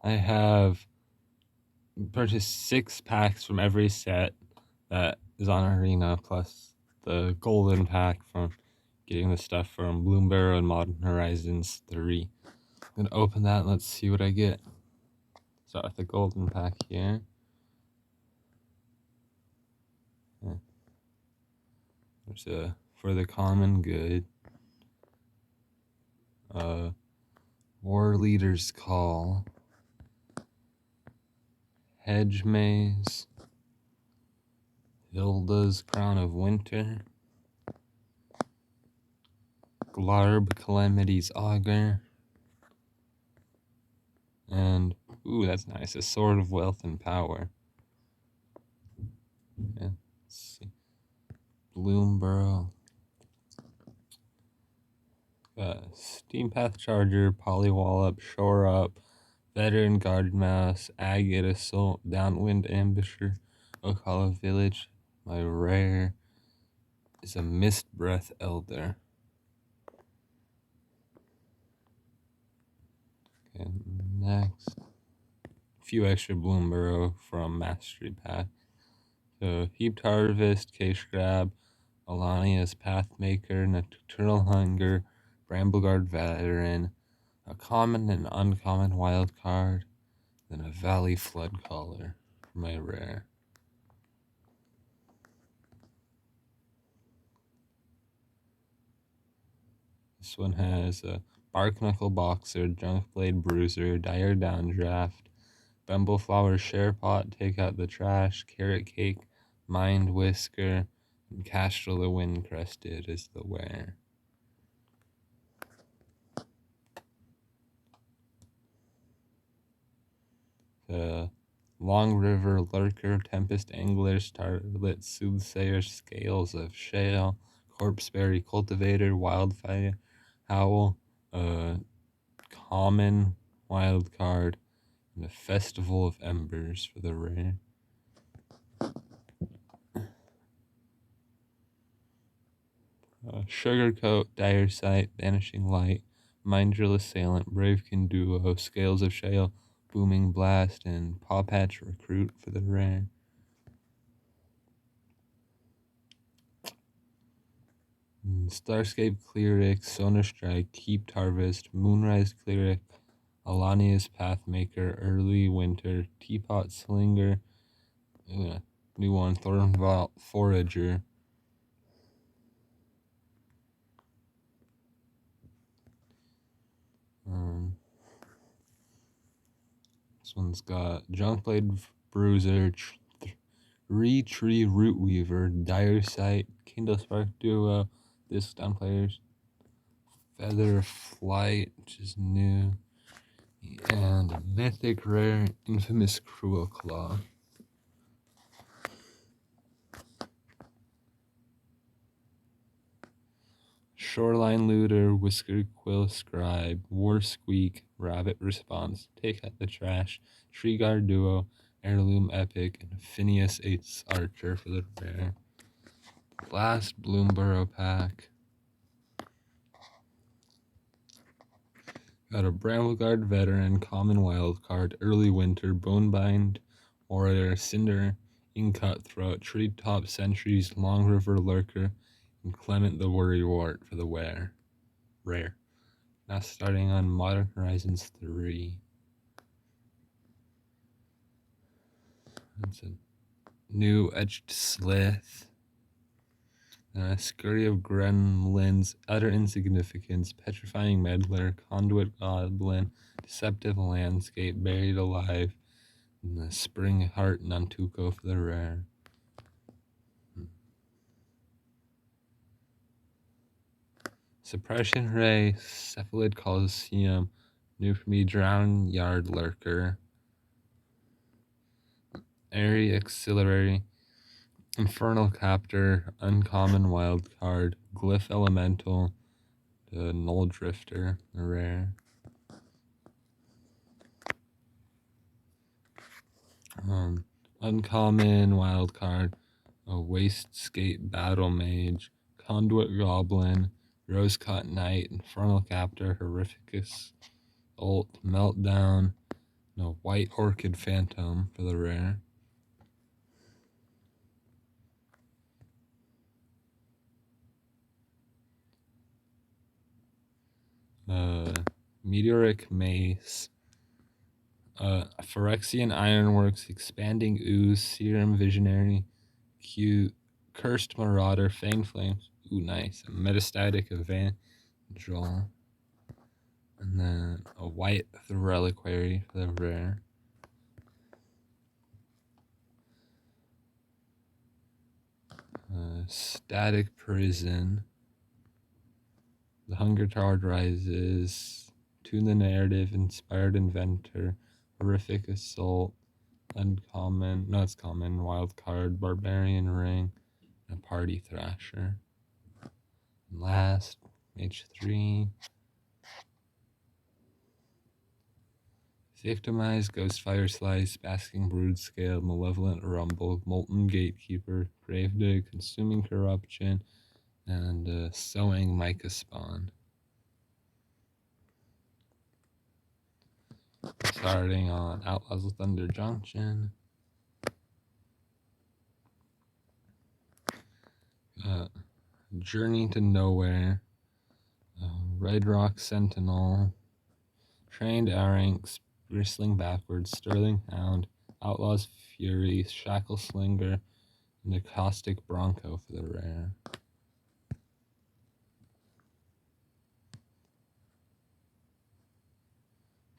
I have purchased 6 packs from every set that is on Arena, plus the golden pack from getting the stuff from Bloomberg and Modern Horizons 3. I'm gonna open that and let's see what I get. Start with the golden pack here. There's a For the Common Good. War Leader's Call. Hedge Maze. Hilda's Crown of Winter. Glarb Calamity's Augur. And, ooh, that's nice, a Sword of Wealth and Power. Yeah, let's see. Bloomborough. Steam Path Charger, Polywallop, Shore Up, Veteran Guard Mouse, Agate Assault, Downwind Ambusher, Okala Village. My rare is a Mist Breath Elder. Okay, next. A few extra Bloomborough from Mastery Pack. So, Heaped Harvest, Cache Grab, Alania's Pathmaker, Nocturnal Hunger, Brambleguard Veteran, a common and uncommon wild card, then a Valley Flood Caller for my rare. This one has a Barknuckle Boxer, Junkblade Bruiser, Dire Downdraft, Bumbleflower Sharepot, Take Out the Trash, Carrot Cake, Mind Whisker, and Castrel the Windcrested is the wear. The Long River Lurker, Tempest Angler, Starlit Soothsayer, Scales of Shale, Corpseberry Cultivator, Wildfire Howl, Common Wild Card, and a Festival of Embers for the rare. Sugarcoat, Dire Sight, Vanishing Light, Mindrill Assailant, Bravekin Duo, Scales of Shale, Booming Blast, and Pawpatch Recruit for the rare. Starscape Cleric, Sonar Strike, Heaped Harvest, Moonrise Cleric, Alania's Pathmaker, Early Winter, Teapot Slinger, new one, Thornvault Forager. This one's got Junkblade Bruiser, Tree Root Weaver, Dire Sight, Kindle Spark Duo, Disc Down Players, Feather Flight, which is new, and Mythic Rare, Infamous Cruel Claw. Shoreline Looter, Whisker Quill Scribe, War Squeak, Rabbit Response, Take Out the Trash, Tree Guard Duo, Heirloom Epic, and Phineas Ace Archer for the rare. Last Bloomborough pack. Got a Brambleguard Veteran, Common Wild Card, Early Winter, Bonebind Warrior, Cinder, Cutthroat, Treetop Sentries, Long River Lurker, and Clement the Worrywart for the rare. Now starting on Modern Horizons 3. That's a new Etched Slith. Scurry of Gremlins, Utter Insignificance, Petrifying Meddler, Conduit Goblin, Deceptive Landscape, Buried Alive, and the Spring Heart Nantuko for the rare. Suppression Ray, Cephalid Coliseum, new for me, Drown Yard Lurker, Airy Auxiliary, Infernal Captor, Uncommon Wild Card, Glyph Elemental, the Null Drifter, the rare. Uncommon Wild Card, a Wastegate Battle Mage, Conduit Goblin, Rosecott Knight, Infernal Captor, Horrificus, Ult, Meltdown, No, White Orchid Phantom for the rare. Meteoric Mace. Phyrexian Ironworks, Expanding Ooze, Serum Visionary, Cute, Cursed Marauder, Fang Flames. Ooh, nice. A Metastatic Evangel. And then a White Reliquary for the rare. Static Prison. The Hunger Tower Rises. Tune the Narrative, Inspired Inventor, Horrific Assault, Uncommon, no, it's common, Wild Card, Barbarian Ring, and a Party Thrasher. And last, H3. Victimize, Ghostfire Slice, Basking Brood Scale, Malevolent Rumble, Molten Gatekeeper, Gravedigg, Consuming Corruption, and Sowing Micah Spawn. Starting on Outlaws of Thunder Junction. Journey to Nowhere. Red Rock Sentinel. Trained Aranx, Bristling Backwards, Sterling Hound, Outlaw's Fury, Shackle Slinger, and a Caustic Bronco for the rare.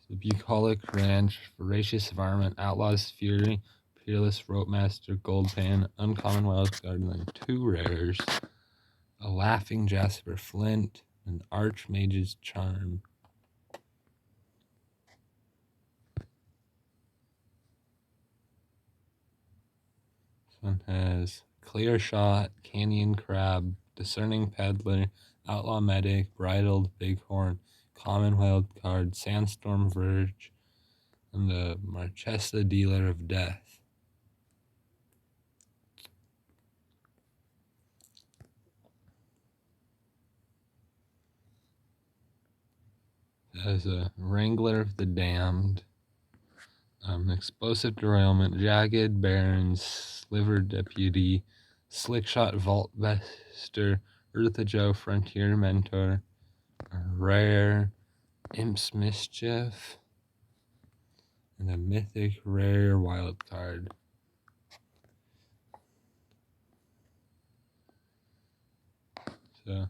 The Bucolic Ranch, Voracious Varmint, Outlaw's Fury, Peerless Rope Master, Gold Pan, Uncommon Wild Card, and then two rares. A Laughing Jasper Flint, and Archmage's Charm. This one has Clear Shot, Canyon Crab, Discerning Peddler, Outlaw Medic, Bridled Bighorn, Common Wild Card, Sandstorm Verge, and the Marchesa Dealer of Death. It has a Wrangler of the Damned, Explosive Derailment, Jagged Barons, Sliver Deputy, Slickshot Vault Bester, Eartha Joe Frontier Mentor, Rare, Imp's Mischief, and a Mythic Rare Wild Card. So,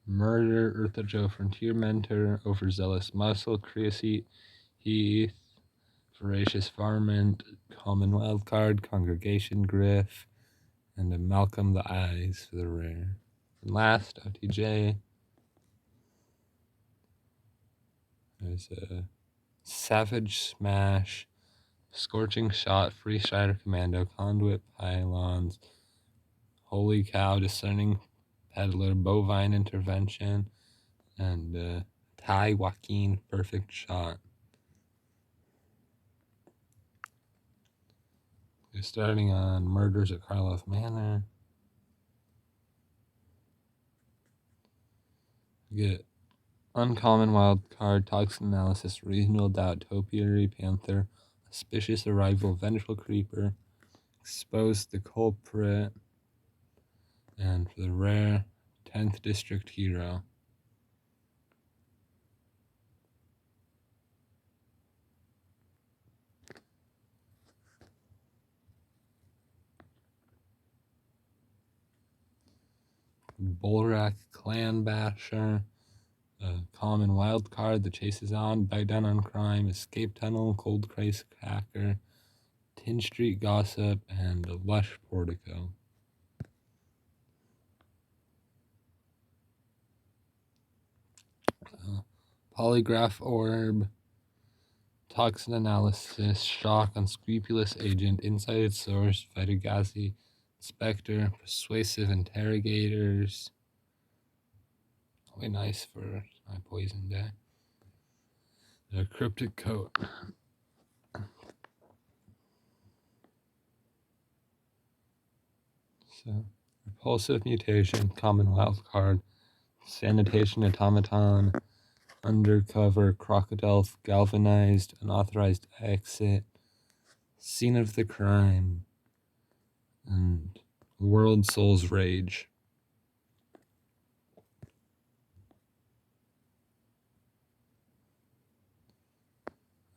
Murder, Eartha Joe Frontier Mentor, Overzealous Muscle, Creosote, Heath, Voracious Varmint, Common Wild Card, Congregation Griff, and a Malcolm the Eyes for the rare. And last, OTJ, there's a Savage Smash, Scorching Shot, Free Strider Commando, Conduit Pylons, Holy Cow, Discerning Peddler, Bovine Intervention, and Ty Joaquin Perfect Shot. We're starting on Murders at Karloff Manor. We get Uncommon Wild Card, Toxin Analysis, Reasonable Doubt, Topiary Panther, Auspicious Arrival, Vengeful Creeper, Expose the Culprit, and for the rare, 10th District Hero. Bulrak Clan Basher, Common Wild Card, The Chase is On, Bite Down on Crime, Escape Tunnel, Cold Christ Hacker, Tin Street Gossip, and a Lush Portico. Polygraph Orb, Toxin Analysis, Shock, Unscrupulous Agent, Inside Source, Vitagazi, Spectre, Persuasive Interrogators. Really nice for my poison deck. The Cryptic Coat. So, Repulsive Mutation, Common Wild Card, Sanitation Automaton, Undercover, crocodile, galvanized, unauthorized exit, scene of the crime, and World Souls Rage.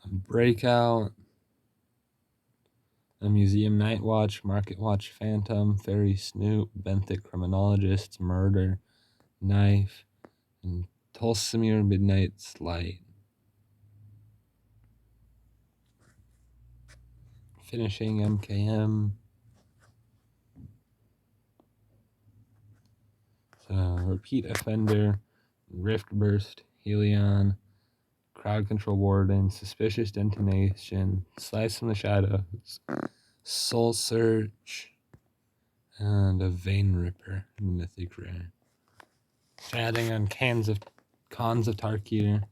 Breakout, a museum night watch, market watch, phantom, fairy snoop, benthic criminologists, murder, knife, and Tulsimir Midnight's Light. Finishing MKM. So repeat offender, rift burst, Helion, crowd control warden, suspicious detonation, slice from the shadows, soul search, and a vein ripper, mythic rare. Adding on cons of Tarkir.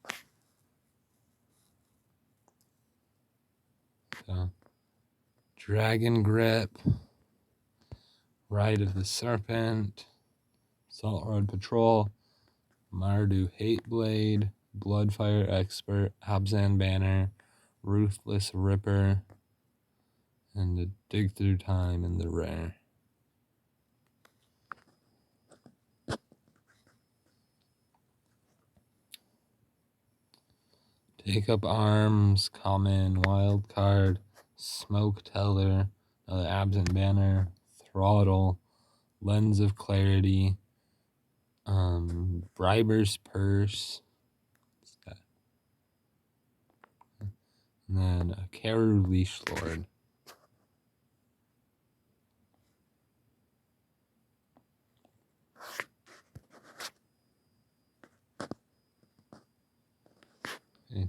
So Dragon Grip, Ride of the Serpent, Salt Road Patrol, Mardu Hateblade, Bloodfire Expert, Abzan Banner, Ruthless Ripper, and the Dig Through Time in the rare. Take Up Arms, common, wild card, Smoke Teller, another Absent Banner, Throttle, Lens of Clarity, Briber's Purse, and then a Karu Leash Lord. Okay.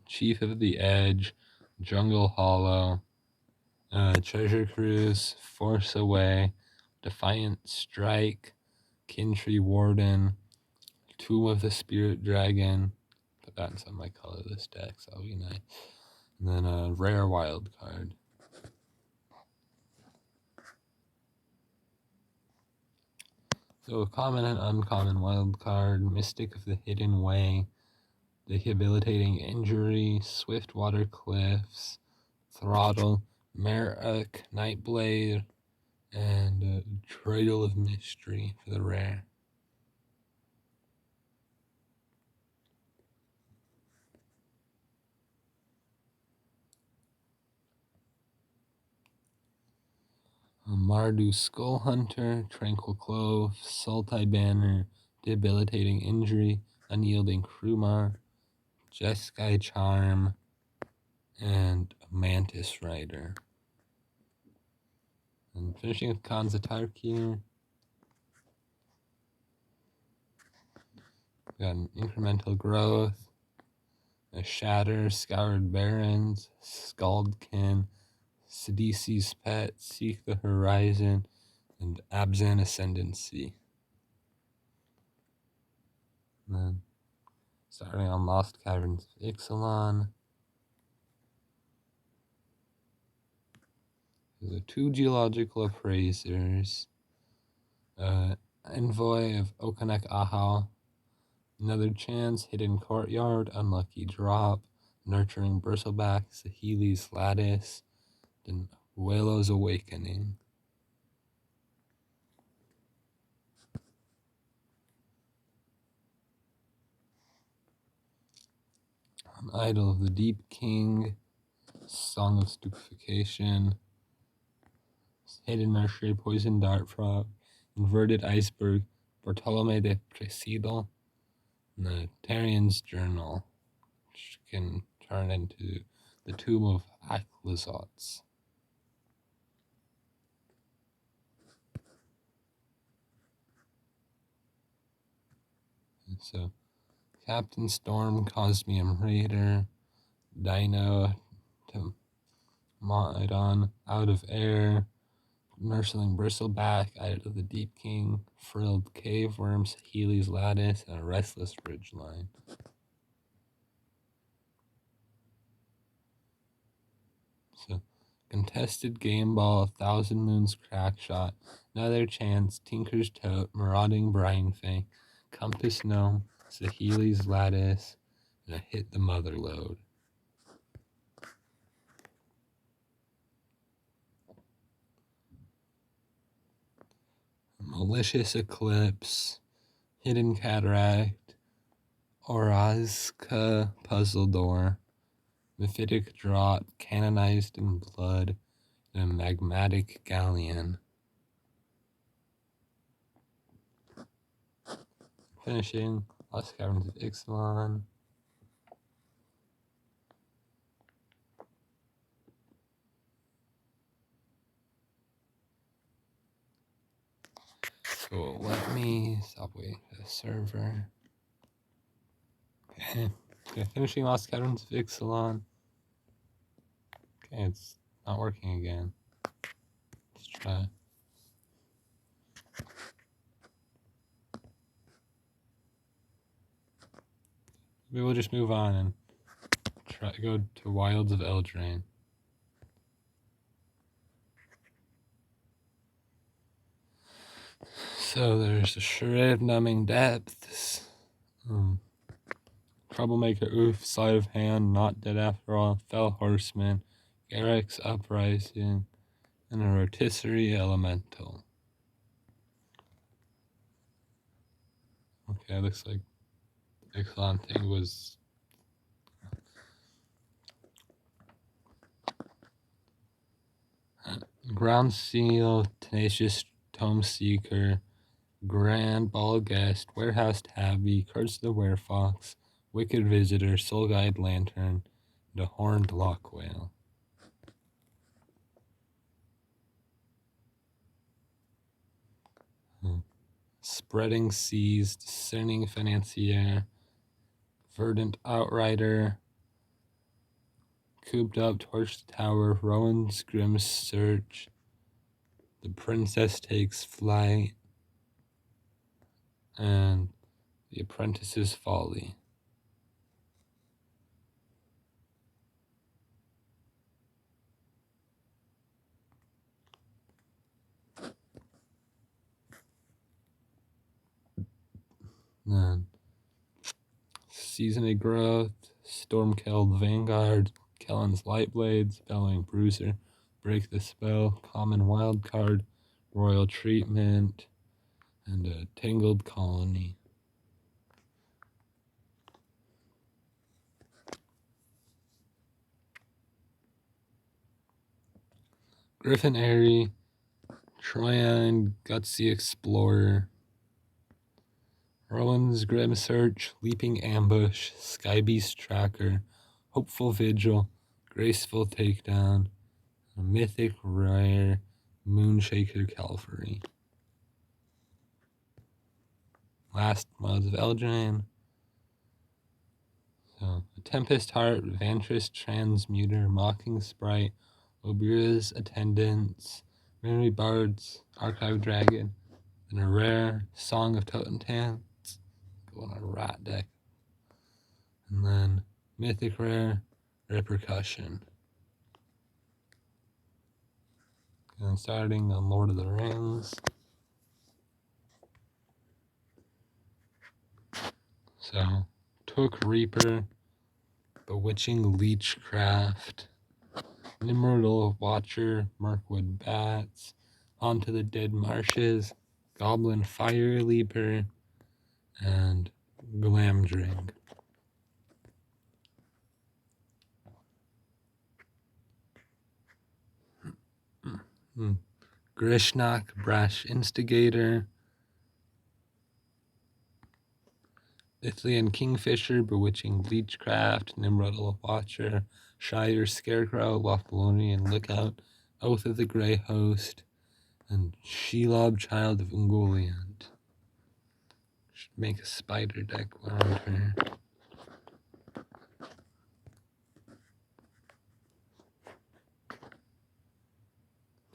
Chief of the Edge, Jungle Hollow, Treasure Cruise, Force Away, Defiant Strike, Kintree Warden, Tomb of the Spirit Dragon. Put that in some of my colorless decks, that'll be nice. And then a rare wild card. So a common and uncommon wild card, Mystic of the Hidden Way, Debilitating Injury, Swiftwater Cliffs, Throttle, Merak, Nightblade, and Dreidel of Mystery for the rare. Mardu Skull Hunter, Tranquil Clove, Sultai Banner, Debilitating Injury, Unyielding Krumar, Jeskai Charm, and Mantis Rider. And finishing with Kanzatarkir. We got an Incremental Growth, a Shatter, Scoured Barrens, Scaldkin, Sidisi's Pet, Seek the Horizon, and Abzan Ascendancy. And then starting on Lost Caverns of Ixalan. There's 2 Geological Appraisers, Envoy of Okanek Ahau, Another Chance, Hidden Courtyard, Unlucky Drop, Nurturing Bristleback, Saheeli's Lattice, and Wailo's Awakening. Idol of the Deep King, Song of Stupefaction, Hidden Nursery, Poison Dart Frog, Inverted Iceberg, Bartolome de Presidio, and the Tarian's Journal, which can turn into the Tomb of Akhlazotz. So, Captain Storm, Cosmium Raider, Dino, Maidon, Out of Air, Nursling Bristleback, Idol of the Deep King, Frilled Cave Worms, Healy's Lattice, and a Restless Ridgeline. So, Contested Game Ball, Thousand Moons Crackshot, Another Chance, Tinker's Tote, Marauding Brine Fang, Compass Gnome, Saheeli's Lattice, and a Hit the Mother Load. Malicious Eclipse, Hidden Cataract, Orazka Puzzle Door, Mephitic Draught, Canonized in Blood, and a Magmatic Galleon. Finishing, Lost Caverns of Ixalan. So let me stop waiting for the server. Okay, finishing Lost Caverns of Ixalan. Okay, it's not working again. Let's try. Maybe we'll just move on and try to go to Wilds of Eldraine. So there's the Charade of Numbing Depths, Troublemaker Oof, Sleight of Hand, Not Dead After All, Fell Horseman, Garruk's Uprising, and a Rotisserie Elemental. Okay, looks like the Ixalan thing was Ground Seal, Tenacious Tome Seeker, Grand Ball Guest, Warehouse Tabby, Curse of the Werefox, Wicked Visitor, Soul Guide Lantern, and a Horned Lock Whale. Spreading Seas, Discerning Financier, Verdant Outrider, Cooped Up, Torch the Tower, Rowan's Grim Search, The Princess Takes Flight, and The Apprentice's Folly. Then Seasoned Growth, Stormkeld Vanguard, Kellen's Lightblades, Bellowing Bruiser, Break the Spell, Common Wildcard, Royal Treatment, and a Tangled Colony. Griffin Airy, Troyan Gutsy Explorer, Rowan's Grim Search, Leaping Ambush, Skybeast Tracker, Hopeful Vigil, Graceful Takedown, a Mythic Rare, Moonshaker Cavalry. Last Mods of Eldraine. So, Tempest Heart, Vantress Transmuter, Mocking Sprite, Obira's Attendants, Memory Bards, Archive Dragon, and a rare Song of Totentans. Go on a rat deck. And then Mythic Rare, Repercussion. And starting on Lord of the Rings. So, Took Reaper, Bewitching Leechcraft, Nimrodal Watcher, Mirkwood Bats, Onto the Dead Marshes, Goblin Fire Leaper, and Glamdring. Grishnak, Brash Instigator, Ithlian Kingfisher, Bewitching Leechcraft, Nimrodal Watcher, Shire Scarecrow, Lothlorien Lookout, Oath of the Grey Host, and Shelob, Child of Ungoliant. Should make a spider deck around her.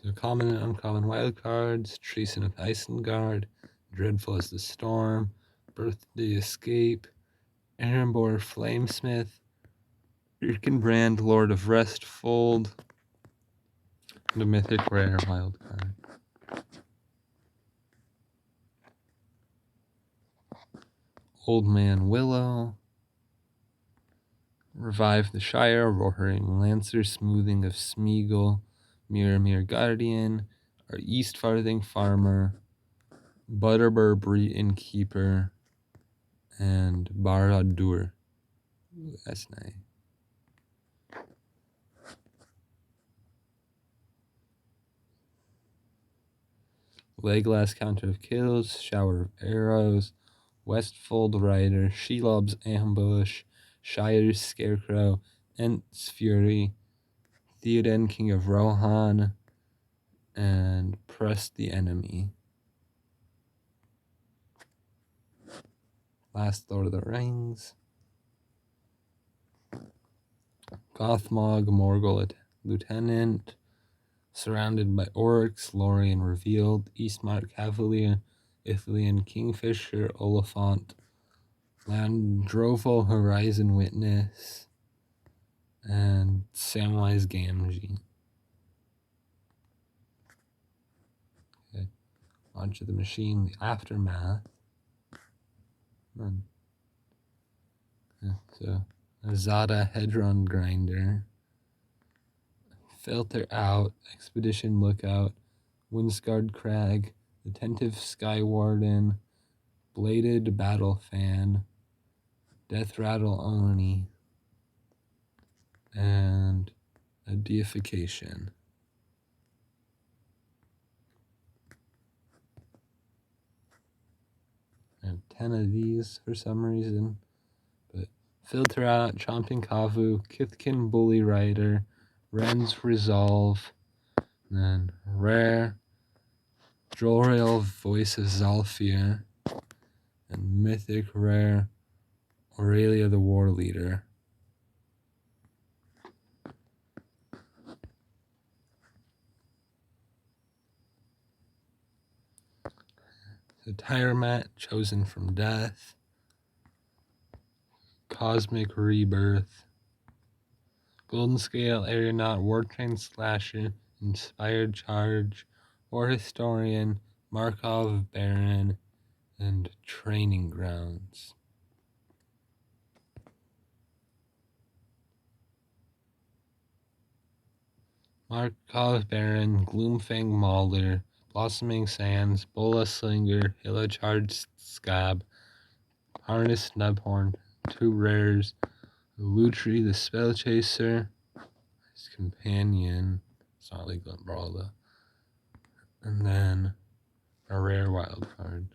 So common and uncommon wildcards, Treason of Isengard, Dreadful as the Storm, Birthday Escape, Erenbor Flamesmith, Irkenbrand, Lord of Restfold, and a Mythic Rare wildcard. Old Man Willow. Revive the Shire, Roaring Lancer, Smoothing of Smeagol, Mirror Guardian, our East Farthing Farmer, Butterbur Bree Innkeeper, and Barad-dûr. Ooh, that's nice. Legolas Counter of Kills, Shower of Arrows, Westfold Rider, Shelob's Ambush, Shire's Scarecrow, Ent's Fury, Theoden King of Rohan, and Press the Enemy. Last Lord of the Rings. Gothmog, Morgul Lieutenant, surrounded by orcs, Lorien revealed, Eastmark Cavalier, Ithilien Kingfisher, Oliphant, Landroval Horizon Witness, and Samwise Gamgee. Okay. Launch of the Machine, the Aftermath. So, Azada Hedron Grinder, Filter Out, Expedition Lookout, Windscarred Crag, Attentive Skywarden, Bladed Battle Fan, Death Rattle Oni, and a Deification. I have 10 of these for some reason. But Filter Out, Chomping Kavu, Kithkin Bully Rider, Ren's Resolve, and then Rare, Jolrael Voice of Zalfir, and Mythic Rare, Aurelia the War Leader. The Tyremat, Chosen from Death, Cosmic Rebirth, Golden Scale, Aeronaut, Wartrain Slasher, Inspired Charge, War Historian, Markov Baron, and Training Grounds. Markov Baron, Gloomfang Mauler, Blossoming Sands, Bola Slinger, Hillocharged Scab, Harness Snubhorn, 2 rares, Lutri the Spellchaser, his companion, it's not legal in Brawl though, and then a rare wild card.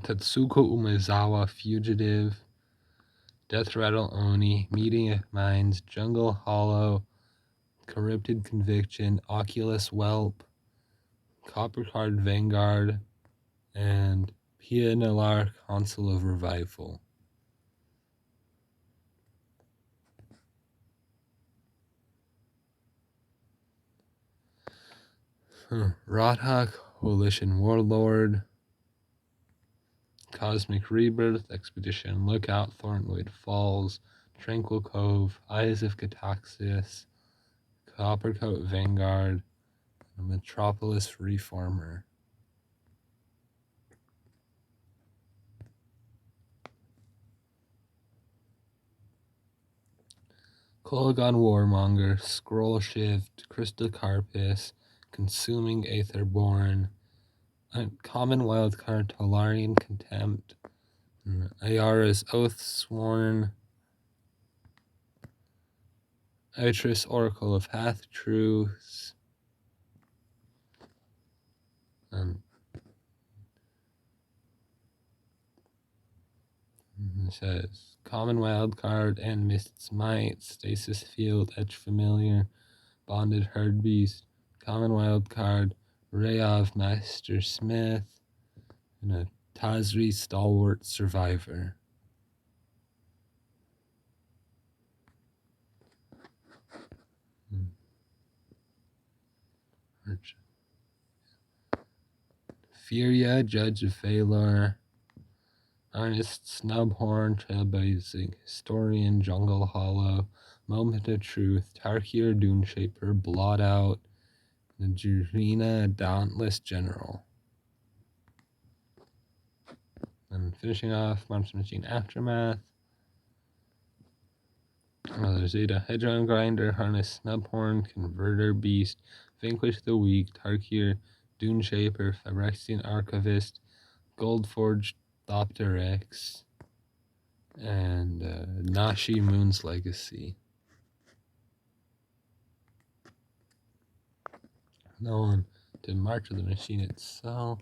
Tetsuko Umezawa Fugitive, Death Rattle Oni, Meeting of Minds, Jungle Hollow, Corrupted Conviction, Oculus Whelp, Copper Card Vanguard, and Pia Nalar Council of Revival. Rothak, Coalition Warlord, Cosmic Rebirth, Expedition Lookout, Thornwood Falls, Tranquil Cove, Eyes of Cataxis, Coppercoat Vanguard, and Metropolis Reformer. Kolaghan Warmonger, Scroll Shift, Crystal Carpus, Consuming Aetherborn, Common Wildcard, Tolarian Contempt, Ayara's Oathsworn, Eitris Oracle of Half-Truths, it says Common Wildcard and Mist's Might, Stasis Field, Etch Familiar, Bonded Herdbeast, Common Wildcard, Rayav Master Smith, and a Tazri Stalwart Survivor. Furia, Judge of Phalor, Arnest Snubhorn, Trailblazing Historian, Jungle Hollow, Moment of Truth, Tarkir Duneshaper, Blot Out, Najurina, Dauntless General. And finishing off, Monster Machine Aftermath. Another Zeta Hedron Grinder, Harness Snubhorn, Converter Beast, Vanquish the Weak, Tarkir, Dune Shaper, Phyrexian Archivist, Goldforged Thopteryx, and Nashi Moon's Legacy. Now on to March of the Machine itself.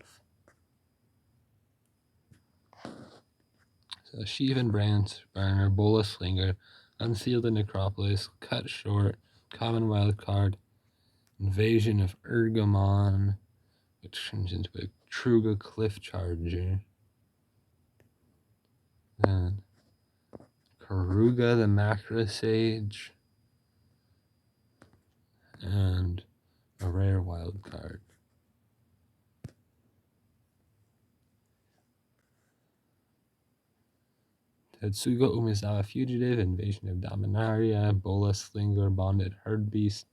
So Sheevan Brands, Burner, Bola Slinger, Unsealed the Necropolis, Cut Short, Common Wildcard, Invasion of Urgamon, which turns into a Truga Cliff Charger. Then Karuga the Macrosage, and a rare wild card. Tetsugo Umezawa Fugitive, Invasion of Dominaria, Bola Slinger, Bonded Herd Beast,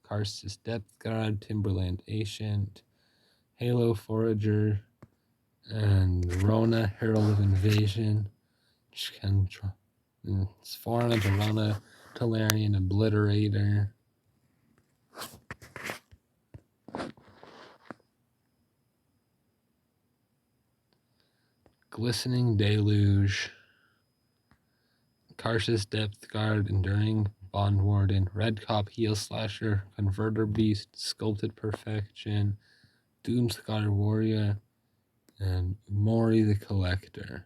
Karsus Depth Guard, Timberland Ancient, Halo Forager, and Rona Herald of Invasion, which can it's Forna, Rona, Talarian Obliterator. Glistening Deluge, Karsus Depth Guard, Enduring Bond Warden, Red Cop Heel Slasher, Converter Beast, Sculpted Perfection, Doomscar Warrior, and Mori the Collector.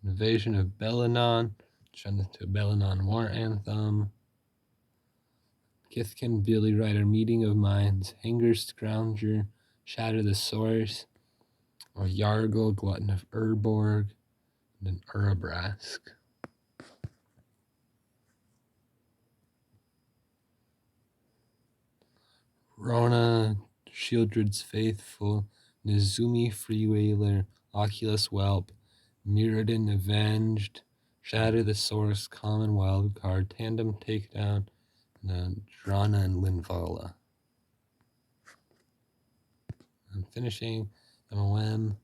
Invasion of Belanon, turned into a Belanon War Anthem. Kithkin, Billy Rider, Meeting of Minds, Hanger Scrounger, Shatter the Source, or Yargle, Glutton of Urborg, and an Urabrask. Rona, Shieldred's Faithful, Nizumi Freewheeler, Oculus Whelp, Mirrodin Avenged, Shatter the Source, Common Wildcard, Tandem Takedown, and Drana and Linvala. And finishing, MOM.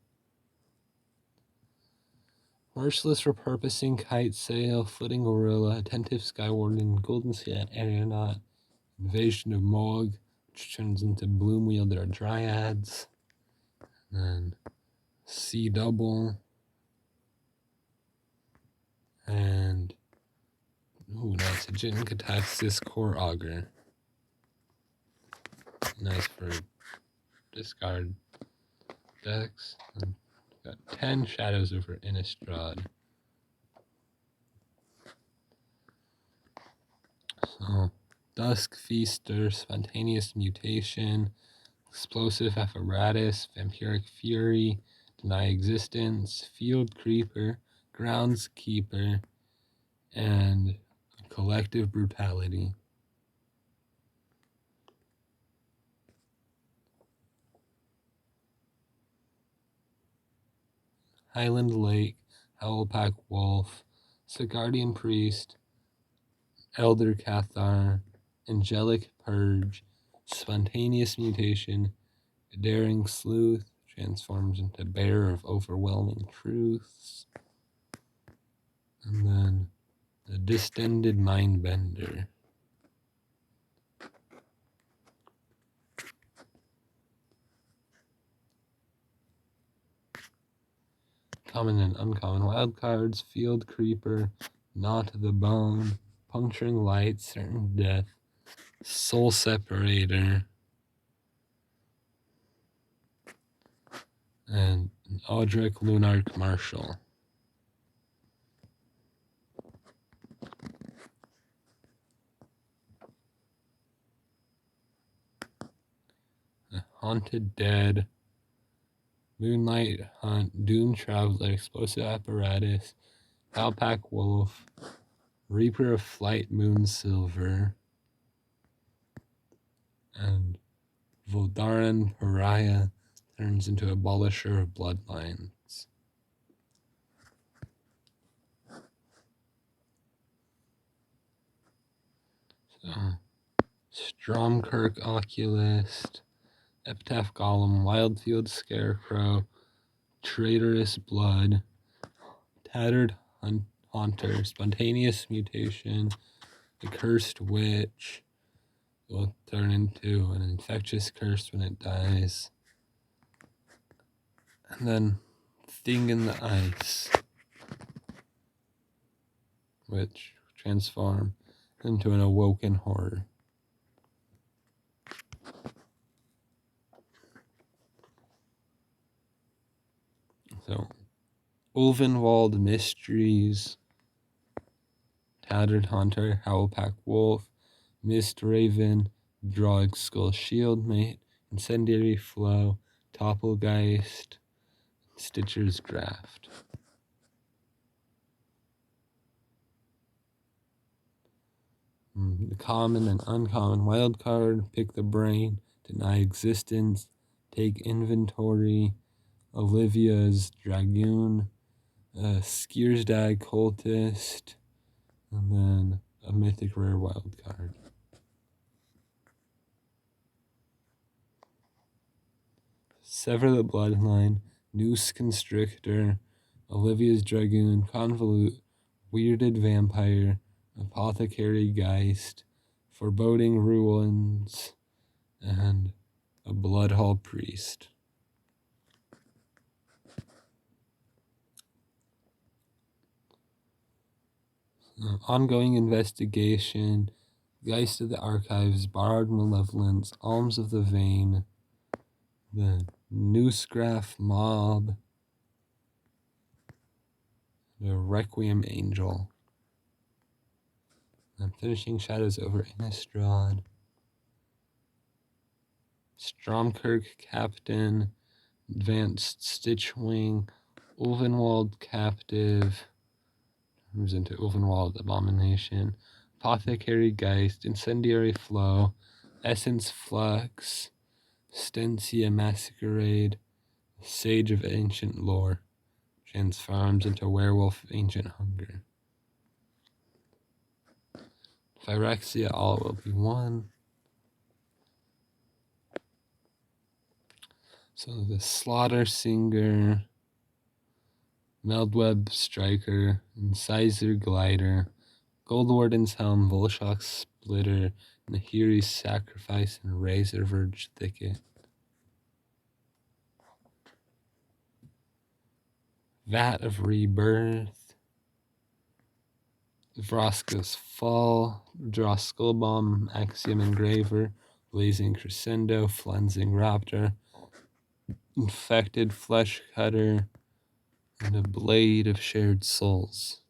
Merciless Repurposing, Kite Sail, Flitting Gorilla, Attentive Skywarden, Golden Sea Aeronaut, Invasion of Moog, which turns into Bloom Wielder Dryads, and then Sea Double, and nice, a Jin Kataxis Core Augur. Nice for discard decks. And got 10 Shadows over Innistrad. So, Dusk Feaster, Spontaneous Mutation, Explosive Apparatus, Vampiric Fury, Deny Existence, Field Creeper, Groundskeeper, and Collective Brutality. Highland Lake, Howlpack Wolf, Sigardian Priest, Elder Cathar, Angelic Purge, Spontaneous Mutation, Daring Sleuth, transforms into Bearer of Overwhelming Truths, and then the Distended Mindbender. Common and uncommon wildcards, Field Creeper, Knot the Bone, Puncturing Light, Certain Death, Soul Separator, and an Audric Lunarch Marshal. The Haunted Dead, Moonlight Hunt, Doom Traveler, Explosive Apparatus, Howlpack Wolf, Reaper of Flight, Moonsilver, and Voldaren Pariah turns into Abolisher of Bloodlines. Stromkirk Oculist, Epitaph Golem, Wildfield Scarecrow, Traitorous Blood, Tattered Haunter, Spontaneous Mutation, the Cursed Witch. It will turn into an infectious curse when it dies. And then Thing in the Ice, which transform into an awoken horror. So, Ulvenwald Mysteries, Tattered Hunter, Howlpack Wolf, Mist Raven, Droid Skull Shieldmate, Incendiary Flow, Topplegeist, Stitcher's Draft. The common and uncommon wildcard, Pick the Brain, Deny Existence, Take Inventory, Olivia's Dragoon, Skiersdag Cultist, and then a mythic rare wildcard. Sever the Bloodline, Noose Constrictor, Olivia's Dragoon, Convolute, Weirded Vampire, Apothecary Geist, Foreboding Ruins, and a Bloodhall Priest. Ongoing Investigation, Geist of the Archives, Borrowed Malevolence, Alms of the Vein, the Noosegraph Mob, the Requiem Angel. I'm finishing Shadows over Innistrad. Stromkirk Captain, Advanced Stitchwing, Ulvenwald Captive, moves into Ulvenwald Abomination, Apothecary Geist, Incendiary Flow, Essence Flux, Stensia Masquerade, Sage of Ancient Lore, transforms into Werewolf of Ancient Hunger. Phyrexia, all will be one. So the Slaughter Singer, Meldweb Striker, Incisor Glider, Goldwarden's Helm, Volshock Splitter, Nahiri's Sacrifice, and Razorverge Thicket. Vat of Rebirth, Vraska's Fall, Draw Skullbomb, Axiom Engraver, Blazing Crescendo, Flensing Raptor, Infected Flesh Cutter, and a Blade of Shared Souls.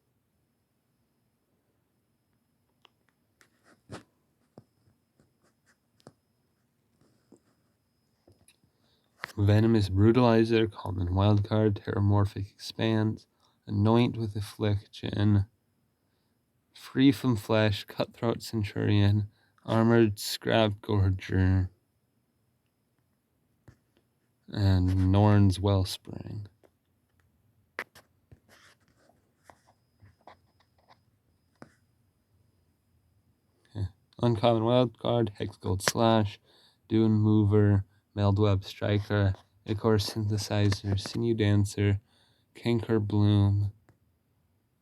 Venomous Brutalizer, Common Wildcard, Terramorphic Expanse, Anoint with Affliction, Free from Flesh, Cutthroat Centurion, Armored Scrap Gorger, and Norn's Wellspring. Okay. Uncommon Wildcard, Hexgold Slash, Dune Mover, Meldweb Striker, Ichor Synthesizer, Sinew Dancer, Canker Bloom,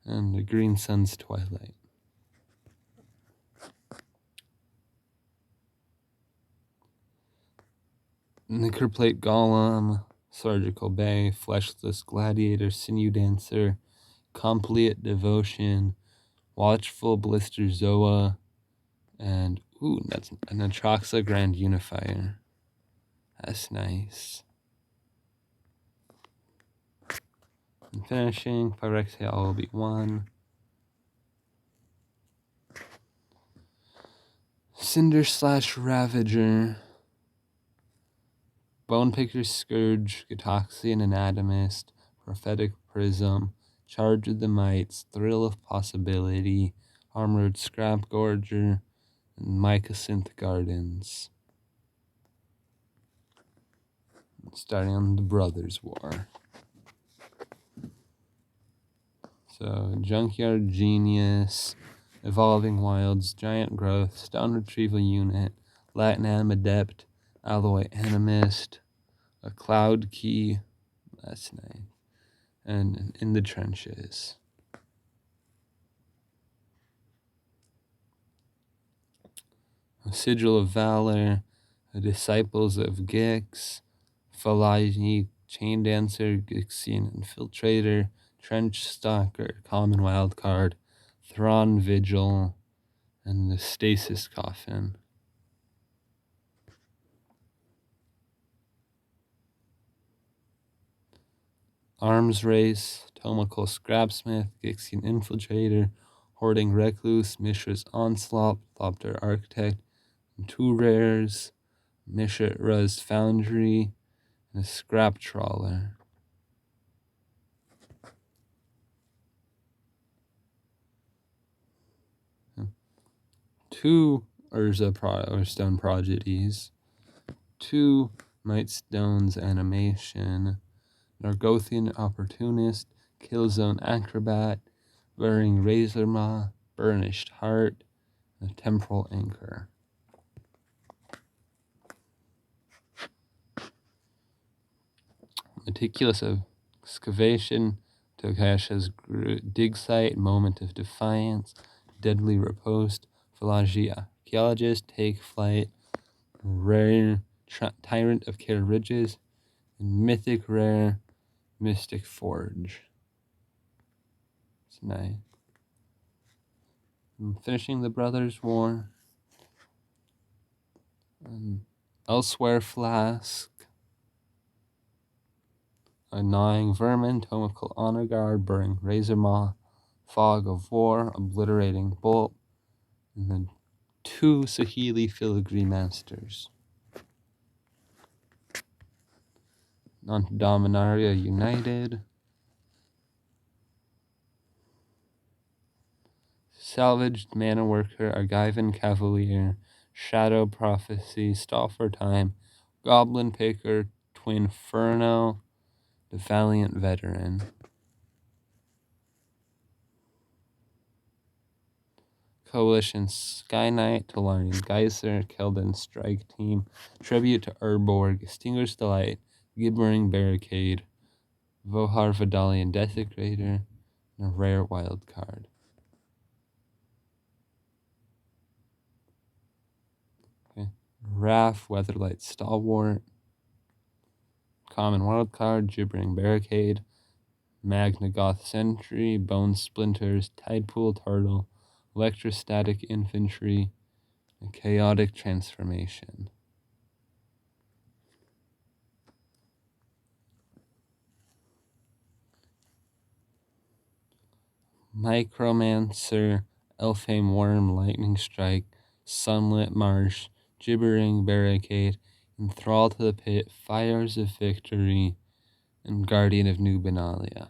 and the Green Sun's Twilight. Nickerplate Golem, Surgical Bay, Fleshless Gladiator, Sinew Dancer, Complete Devotion, Watchful Blister Zoa, and that's an Atraxa Grand Unifier. That's nice. And finishing, Phyrexia will be one. Cinder Slash Ravager, Bonepicker's Scourge, Gatoxian Anatomist, Prophetic Prism, Charge of the Mites, Thrill of Possibility, Armored Scrap Gorger, and Mycosynth Gardens. Starting on the Brothers' War. So, Junkyard Genius, Evolving Wilds, Giant Growth, Stone Retrieval Unit, Latinum Adept, Alloy Animist, a Cloud Key, that's nice, and In the Trenches. A Sigil of Valor, the Disciples of Gix, Phalaji, Chain Dancer, Gixian Infiltrator, Trench Stalker, Common Wildcard, Thrawn Vigil, and the Stasis Coffin. Arms Race, Tomoko Scrapsmith, Gixian Infiltrator, Hoarding Recluse, Mishra's Onslaught, Thopter Architect, and 2 rares, Mishra's Foundry, and a Scrap Trawler. Two Urza Stone Prodigies, 2 Mightstone's Animation, Nargothian Opportunist, Killzone Acrobat, Burning Razor Maw, Burnished Heart, and a Temporal Anchor. Meticulous Excavation, Tokasha's Dig Site, Moment of Defiance, Deadly Riposte, Phalaji Archaeologist, Take Flight, Rare Tyrant of Care Ridges, and Mythic Rare Mystic Forge. It's nice. I'm finishing the Brothers' War. Elsewhere Flask, a Gnawing Vermin, Tomical Honor Guard, Burning Razor Maw, Fog of War, Obliterating Bolt, and then 2 Saheeli Filigree Masters. On to Dominaria United. Salvaged Mana Worker, Argivan Cavalier, Shadow Prophecy, Stall for Time, Goblin Picker, Twinferno, the Valiant Veteran. Coalition Sky Knight, Talarian Geyser, Keldon Strike Team, Tribute to Urborg, Extinguish the Light, Gibbering Barricade, Vohar Vidalian Desecrator, and a rare wild card. Okay. Wrath, Weatherlight Stalwart, Common wild card, Gibbering Barricade, Magna Goth Sentry, Bone Splinters, Tidepool Turtle, Electrostatic Infantry, and Chaotic Transformation. Micromancer, Elfhame Worm, Lightning Strike, Sunlit Marsh, Gibbering Barricade, Enthrall to the Pit, Fires of Victory, and Guardian of New Benalia.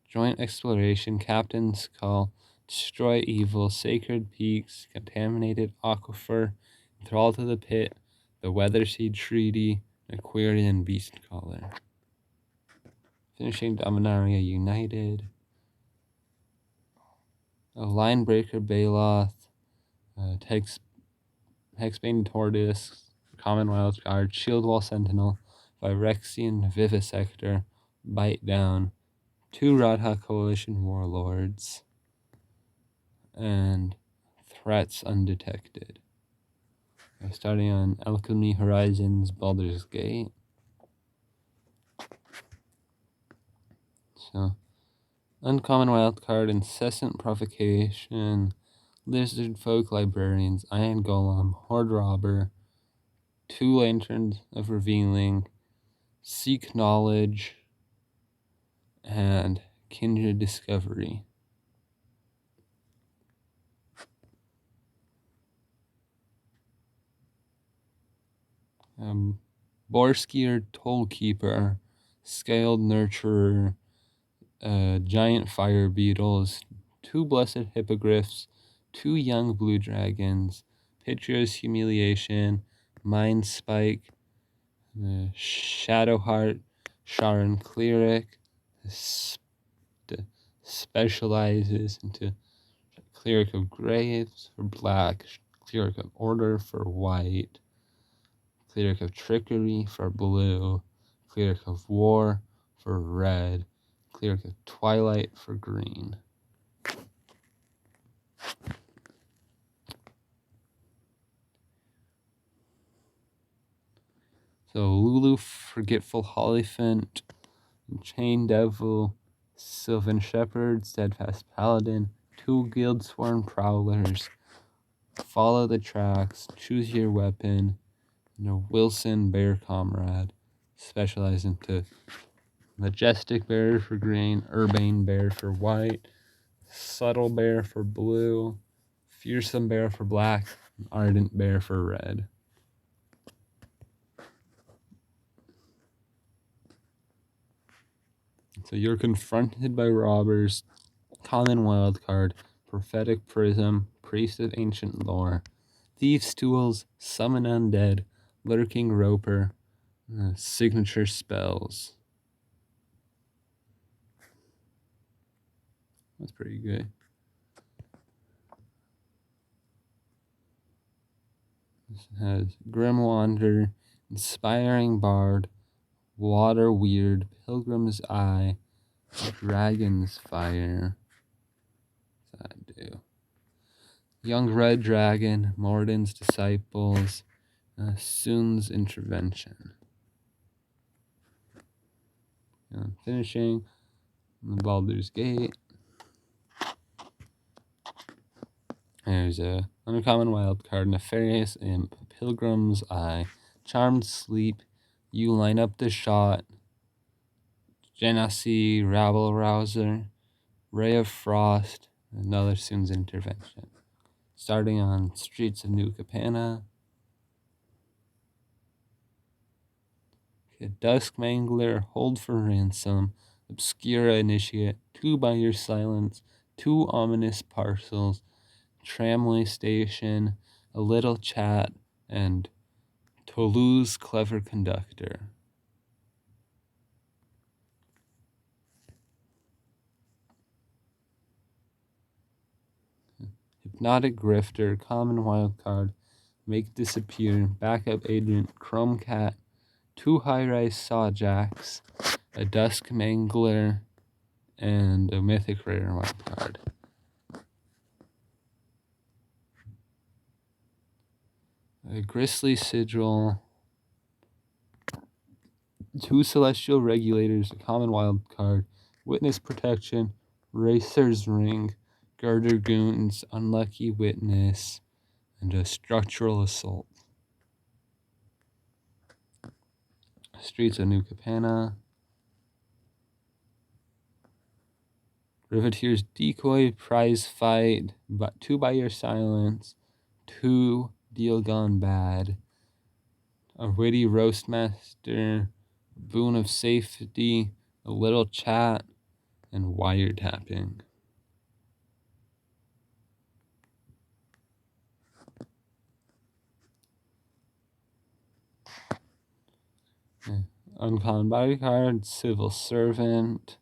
Joint Exploration, Captain's Call, Destroy Evil, Sacred Peaks, Contaminated Aquifer, Enthrall to the Pit, the Weatherseed Treaty, Aquarian Beastcaller. Finishing Dominaria United. Linebreaker Baloth, Hexbane Tortoise, Common Wild Guard, Shieldwall Sentinel, Phyrexian Vivisector, Bite Down, 2 Radha Coalition Warlords, and Threats Undetected. Starting on Alchemy Horizons, Baldur's Gate. So, Uncommon Wildcard, Incessant Provocation, Lizard Folk Librarians, Iron Golem, Horde Robber, 2 Lanterns of Revealing, Seek Knowledge, and Kindred Discovery. Borskier Tollkeeper, Scaled Nurturer, Giant Fire Beetles, 2 Blessed Hippogriffs, 2 Young Blue Dragons, Pitcher's Humiliation, Mind Spike, Shadowheart, Sharon Cleric, specializes into Cleric of Graves for black, Cleric of Order for white, Cleric of Trickery for blue, Cleric of War for red, Cleric of Twilight for green. So Lulu, Forgetful Hollyphant, Chain Devil, Sylvan Shepherd, Steadfast Paladin, 2 Guildsworn Prowlers, Follow the Tracks, Choose Your Weapon, and a Wilson Bear Comrade, specialized into Majestic Bear for green, Urbane Bear for white, Subtle Bear for blue, Fearsome Bear for black, and Ardent Bear for red. So you're confronted by robbers, common wildcard, Prophetic Prism, Priest of Ancient Lore, Thieves' Tools, Summon Undead, Lurking Roper, signature spells. That's pretty good. This has Grim Wander, Inspiring Bard, Water Weird, Pilgrim's Eye, Dragon's Fire. What's that do? Young Red Dragon, Morden's Disciples, Soon's Intervention. And finishing the Baldur's Gate. There's a uncommon wild card, Nefarious Imp, Pilgrim's Eye, Charmed Sleep, You Line Up the Shot, Genasi, Rabble Rouser, Ray of Frost, another Soon's Intervention. Starting on Streets of New Capenna. Dusk Mangler, Hold for Ransom, Obscura Initiate, 2 by Your Silence, 2 Ominous Parcels, Tramway Station, A Little Chat, and Toulouse Clever Conductor. Hypnotic Grifter, common wildcard, Make Disappear, Backup Agent, Chrome Cat, 2 high-rise Sawjacks, a Dusk Mangler, and a Mythic Rare wildcard. A Grisly Sigil, 2 Celestial Regulators, a common wildcard, Witness Protection, Racer's Ring, Girder Goons, Unlucky Witness, and a Structural Assault. Streets of New Capenna. Riveteer's Decoy, Prize Fight, 2 by Your Silence, 2 Deal Gone Bad, a Witty Roastmaster, Boon of Safety, A Little Chat, and Wiretapping. Uncommon Bodyguard, Civil Servant,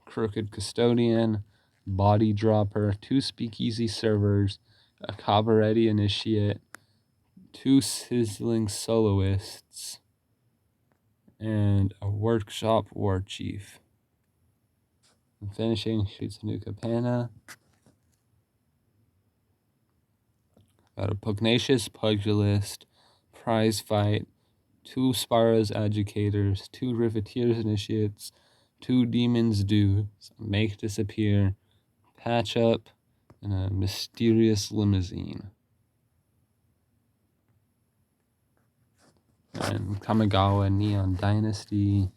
Crooked Custodian, Body Dropper, 2 Speakeasy Servers, a Cabaretti Initiate, 2 Sizzling Soloists, and a Workshop War Chief. And finishing, Shoots New Capenna. Got a Pugnacious Pugilist, Prize Fight, 2 Sparrows Educators, 2 Riveteers Initiates, 2 Demons Dudes, Make Disappear, Patch Up, and a Mysterious Limousine. And Kamigawa Neon Dynasty,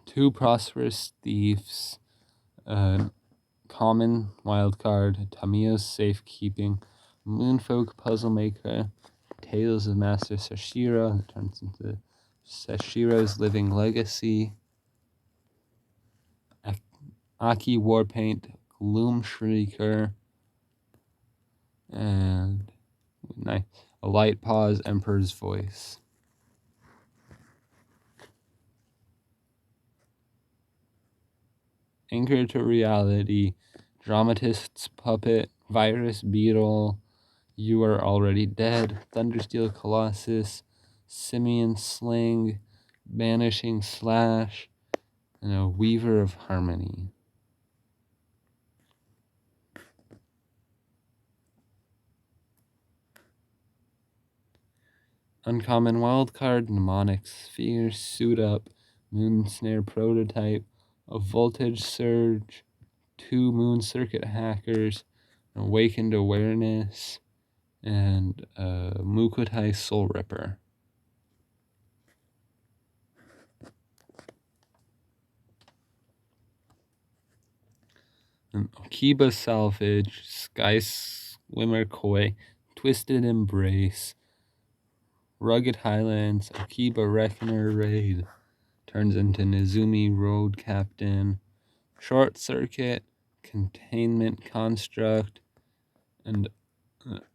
2 Prosperous Thieves, common wildcard, Tamiyo's Safekeeping, Moonfolk Puzzle Maker, Tales of Master Sashiro, that turns into Sashiro's Living Legacy, Aki Warpaint, Gloom Shrieker, and a Light Pause, Emperor's Voice. Anchor to Reality, Dramatist's Puppet, Virus Beetle, You Are Already Dead, Thundersteel Colossus, Simeon Sling, Banishing Slash, and a Weaver of Harmony. Uncommon Wildcard, Mnemonic Sphere, Suit Up, Moon Snare Prototype, a Voltage Surge, 2 Moon Circuit Hackers, Awakened Awareness, and Mukotai Soul Ripper. And Okiba Salvage, Sky Swimmer Koi, Twisted Embrace, Rugged Highlands, Okiba Reckoner Raid, turns into Nezumi Road Captain, Short Circuit, Containment Construct, and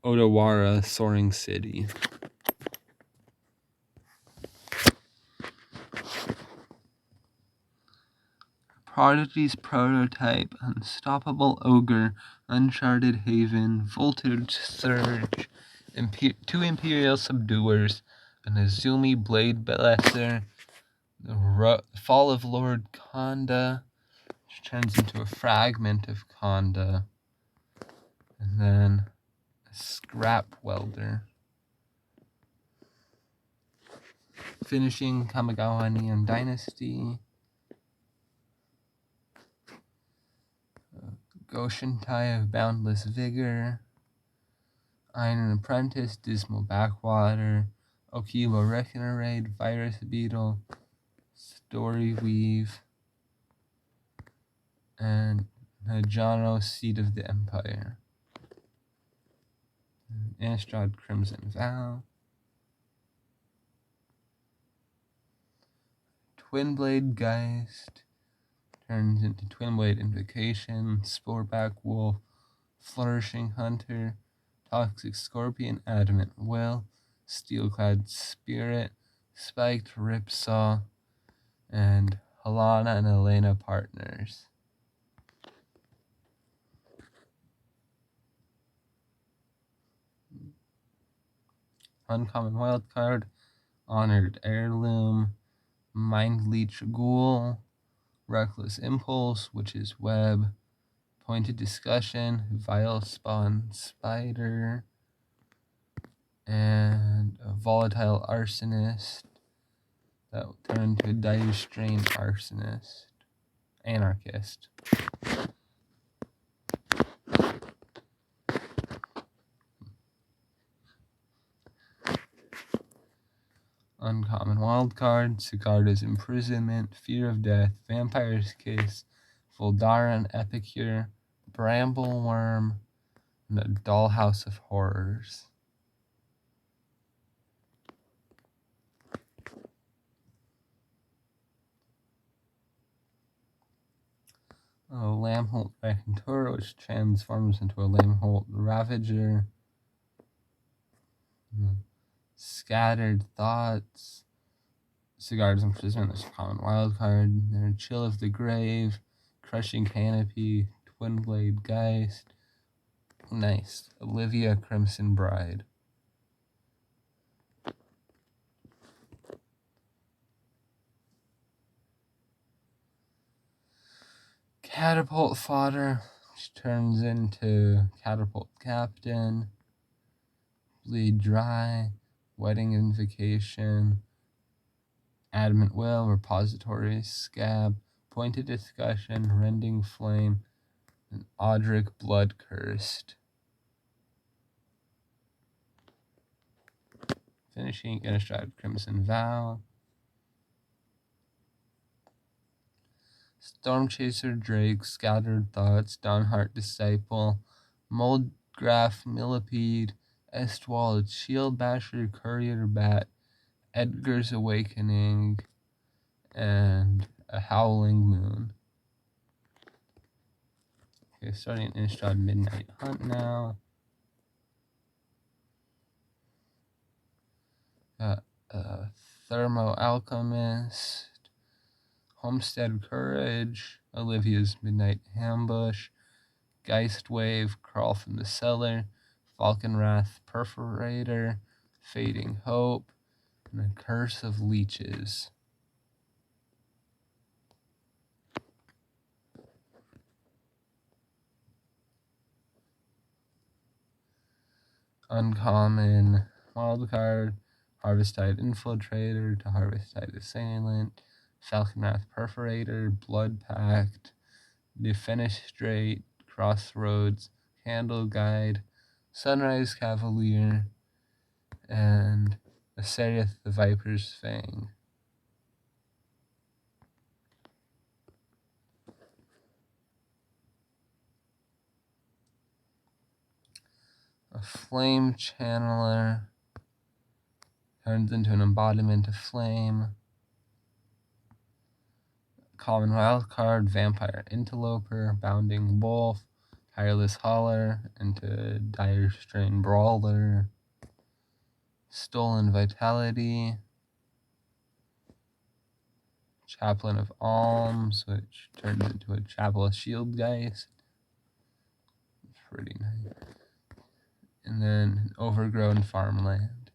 Odawara Soaring City. Prodigy's Prototype, Unstoppable Ogre, Uncharted Haven, Voltage Surge, 2 Imperial Subduers, an Azumi Blade Blesser, the Fall of Lord Konda, which turns into a fragment of Konda, and then a Scrap Welder. Finishing Kamigawa Neon Dynasty, Goshentai of Boundless Vigor, Iron Apprentice, Dismal Backwater, Okiba Reckoner Raid, Virus Beetle, Story Weave, and Najano, Seed of the Empire. Innistrad Crimson Vow, Twinblade Geist, turns into Twinblade Invocation, Sporeback Wolf, Flourishing Hunter, Toxic Scorpion, Adamant Will, Steelclad Spirit, Spiked Ripsaw, and Halana and Elena Partners. Uncommon Wildcard, Honored Heirloom, Mind Leech Ghoul, Reckless Impulse, Witch's Web, Pointed Discussion, Vile Spawn Spider, and a Volatile Arsonist that will turn into a Dire Strain Arsonist. Anarchist. Uncommon Wildcard, Sigarda's Imprisonment, Fear of Death, Vampire's Kiss, Voldaran Epicure, Brambleworm, and the Dollhouse of Horrors. A Lamholt Raconteur, which transforms into a Lamholt Ravager. Scattered Thoughts, Sigarda's Imprisonment, there's a common wildcard. There, Chill of the Grave, Crushing Canopy, Twinblade Geist. Nice. Olivia Crimson Bride. Catapult Fodder, which turns into Catapult Captain. Bleed Dry, Wedding Invocation, Adamant Will, Repository Scab, Pointed Discussion, Rending Flame, and Audric Blood Cursed. Finishing Innistrad Crimson Vow. Stormchaser Drake, Scattered Thoughts, Dawnheart Disciple, Moldgraph Millipede, Estwald, Shield Basher, Courier Bat, Edgar's Awakening, and a Howling Moon. Okay, starting Innistrad Midnight Hunt now. Got Thermo Alchemist, Homestead Courage, Olivia's Midnight Ambush, Geist Wave, Crawl from the Cellar, Falconwrath Perforator, Fading Hope, and a Curse of Leeches. Uncommon wildcard, Harvestide Infiltrator to Harvestide Assailant, Falconwrath Perforator, Blood Pact, Defenestrate, Crossroads, Candle Guide, Sunrise Cavalier, and Aserith the Viper's Fang. A Flame Channeler turns into an embodiment of flame. Common wildcard, Vampire Interloper, Bounding Wolf, Tireless Hauler into Dire Strain Brawler, Stolen Vitality, Chaplain of Alms, which turns into a Chapel of Shieldgeist. Pretty nice. And then Overgrown Farmland.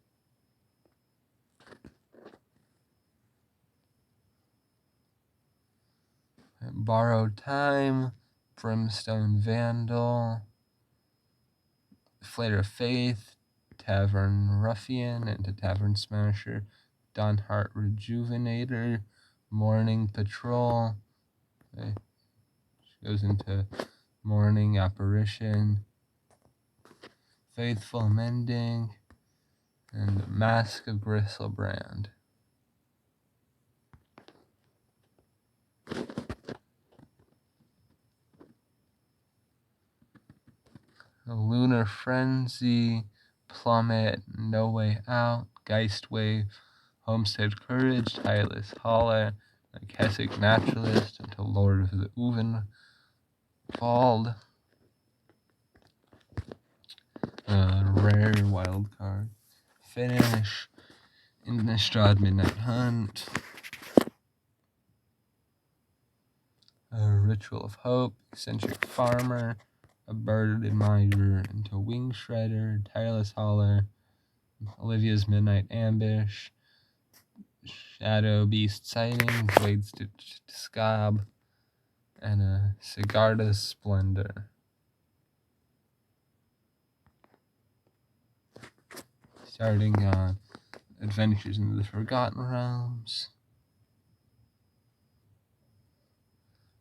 Borrowed Time, Brimstone Vandal, Flater of Faith, Tavern Ruffian into Tavern Smasher, Dawnheart Rejuvenator, Morning Patrol, okay. Goes into Morning Apparition, Faithful Mending, and Mask of Gristlebrand. Lunar Frenzy, Plummet, No Way Out, Geist Wave, Homestead Courage, Tireless Hauler, a Keswick Naturalist into Lord of the Uvenwald. Rare wildcard. Finish, Innistrad Midnight Hunt, a Ritual of Hope, Eccentric Farmer, a Bird Admirer into Wing Shredder, Tireless Hauler, Olivia's Midnight Ambush, Shadow Beast Sighting, Blade Stitch Scab, and a Sigarda's Splendor. Starting on Adventures into the Forgotten Realms,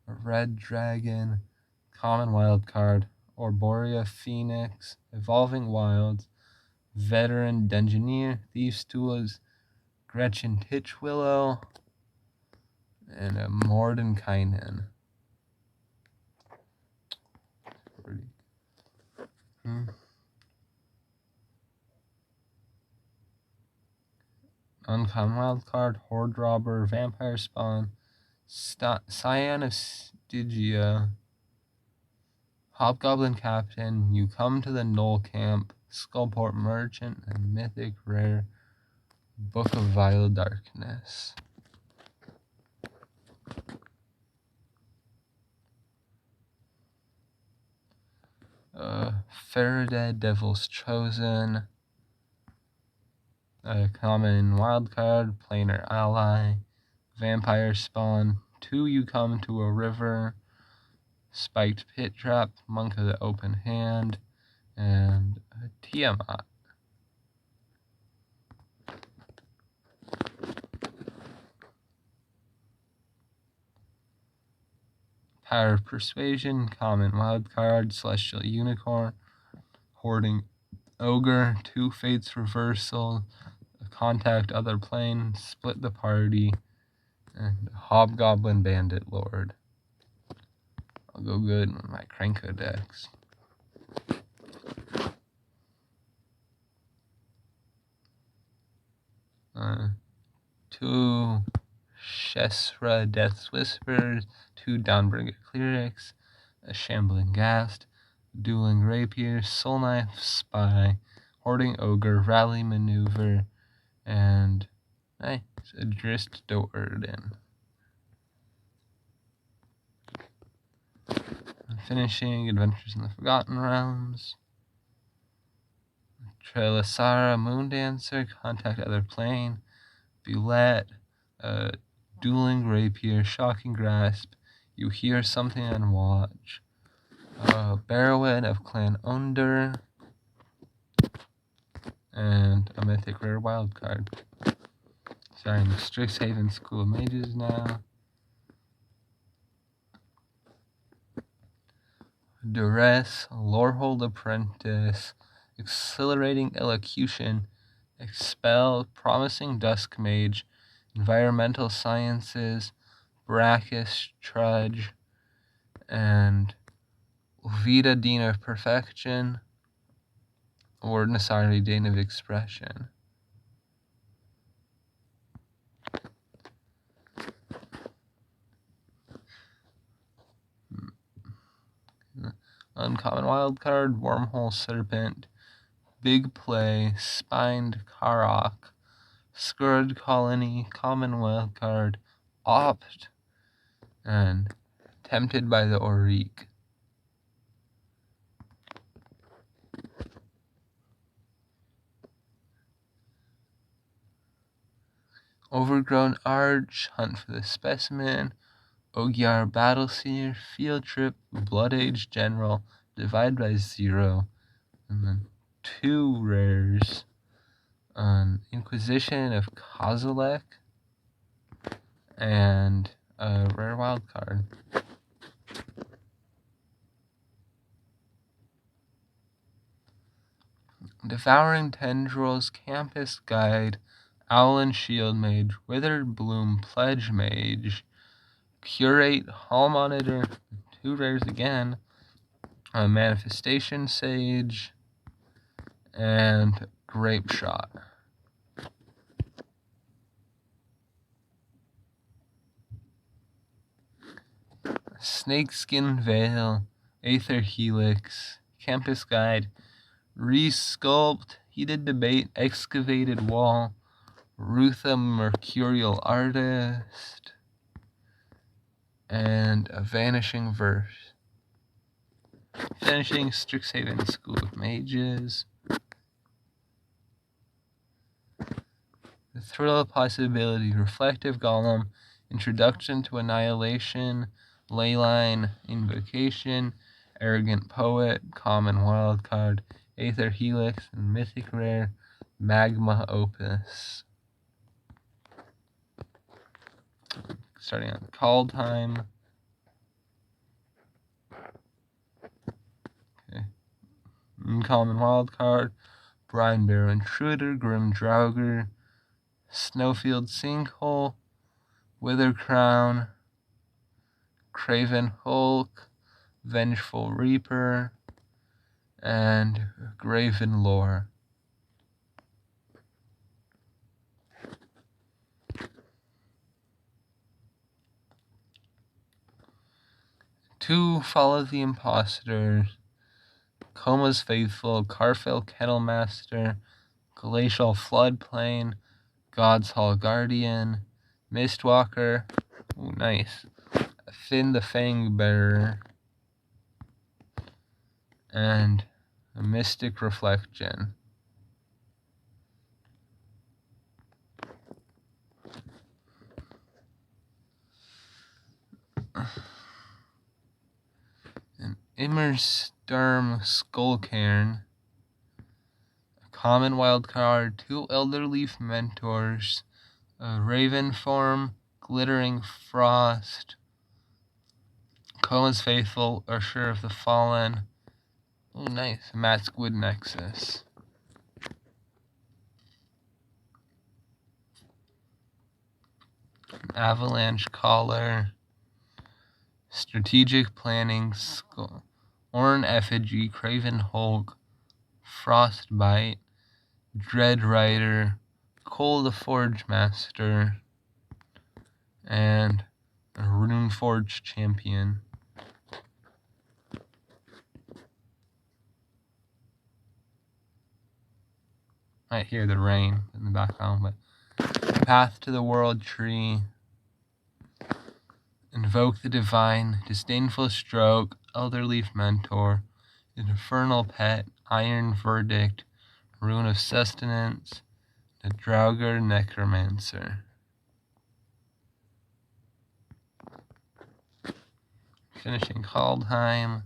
a Red Dragon, Common Wildcard, Orborea Phoenix, Evolving Wilds, Veteran Dungeoneer, Thief's Tools, Gretchen Titchwillow, and a Mordenkainen. Uncommon Wildcard, Horde Robber, Vampire Spawn, Scion of Stygia, Hobgoblin Captain, You Come to the Knoll Camp, Skullport Merchant, and Mythic Rare, Book of Vile Darkness. Faraday, Devil's Chosen, a Common Wildcard, Planar Ally, Vampire Spawn, 2 You Come to a River, Spiked Pit Trap, Monk of the Open Hand, and Tiamat. Power of Persuasion, Common Wildcard, Celestial Unicorn, Hoarding Ogre, 2 Fates Reversal, Contact Other Plane, Split the Party, and Hobgoblin Bandit Lord. I'll go good with my Krenko decks. Two Shesra Death's Whispers, 2 Dawnbringer Clerics, a Shambling Ghast, Dueling Rapier, Soul Knife, Spy, Hoarding Ogre, Rally Maneuver, and a Drist Do'Urden. finishing Adventures in the Forgotten Realms. Trelasara, Moondancer, Contact Other Plane. Bulette, Dueling Rapier, Shocking Grasp, You Hear Something and Watch. Barrowhead of Clan Under. And a mythic rare wildcard. Starting Strixhaven School of Mages now. Duress, Lorehold Apprentice, Exhilarating Elocution, Expel, Promising Dusk Mage, Environmental Sciences, Brackish Trudge, and Vita Dean of Perfection, or Nasari Dean of Expression. Uncommon Wildcard, Wormhole Serpent, Big Play, Spined Karok, Scourge Colony, Common Wildcard, Opt, and Tempted by the Auric. Overgrown Arch, Hunt for the Specimen, Ogier Battleseer, Field Trip, Blood Age General, Divide by Zero, and then 2 rares on Inquisition of Kozilek, and a rare wild card. Devouring Tendrils, Campus Guide, Owlin Shield Mage, Withered Bloom, Pledge Mage, Curate, Hall Monitor, 2 rares again, Manifestation Sage, and Grape Shot. Snakeskin Veil, Aether Helix, Campus Guide, Resculpt, Heated Debate, Excavated Wall, Rutha Mercurial Artist, and a Vanishing Verse. Finishing Strixhaven School of Mages. The Thrill of Possibility, Reflective Golem, Introduction to Annihilation, Leyline Invocation, Arrogant Poet, Common Wildcard, Aether Helix, and Mythic Rare, Magma Opus. Starting on Call Time. Okay. Common Wildcard, Brine Barrow Intruder, Grim Draugr, Snowfield Sinkhole, Wither Crown, Craven Hulk, Vengeful Reaper, and Graven Lore. Two Follow the Imposters, Coma's Faithful, Carfell Kettlemaster, Glacial Floodplain, God's Hall Guardian, Mistwalker, ooh, nice, Finn the Fangbearer, and a Mystic Reflection. An Immersturm Skullcairn, a Common Wildcard, 2 Elderleaf Mentors, a Raven Form, Glittering Frost, Cohen's Faithful, Usher of the Fallen. Oh, nice. Maskwood Nexus. Avalanche Collar, Strategic Planning, Orn Effigy, Craven Hulk, Frostbite, Dread Rider, Cole the Forge Master, and a Runeforge Champion. Might hear the rain in the background, but Path to the World Tree, Invoke the Divine, Disdainful Stroke, Elderleaf Mentor, Infernal Pet, Iron Verdict, Rune of Sustenance, the Draugr Necromancer. Finishing Kaldheim,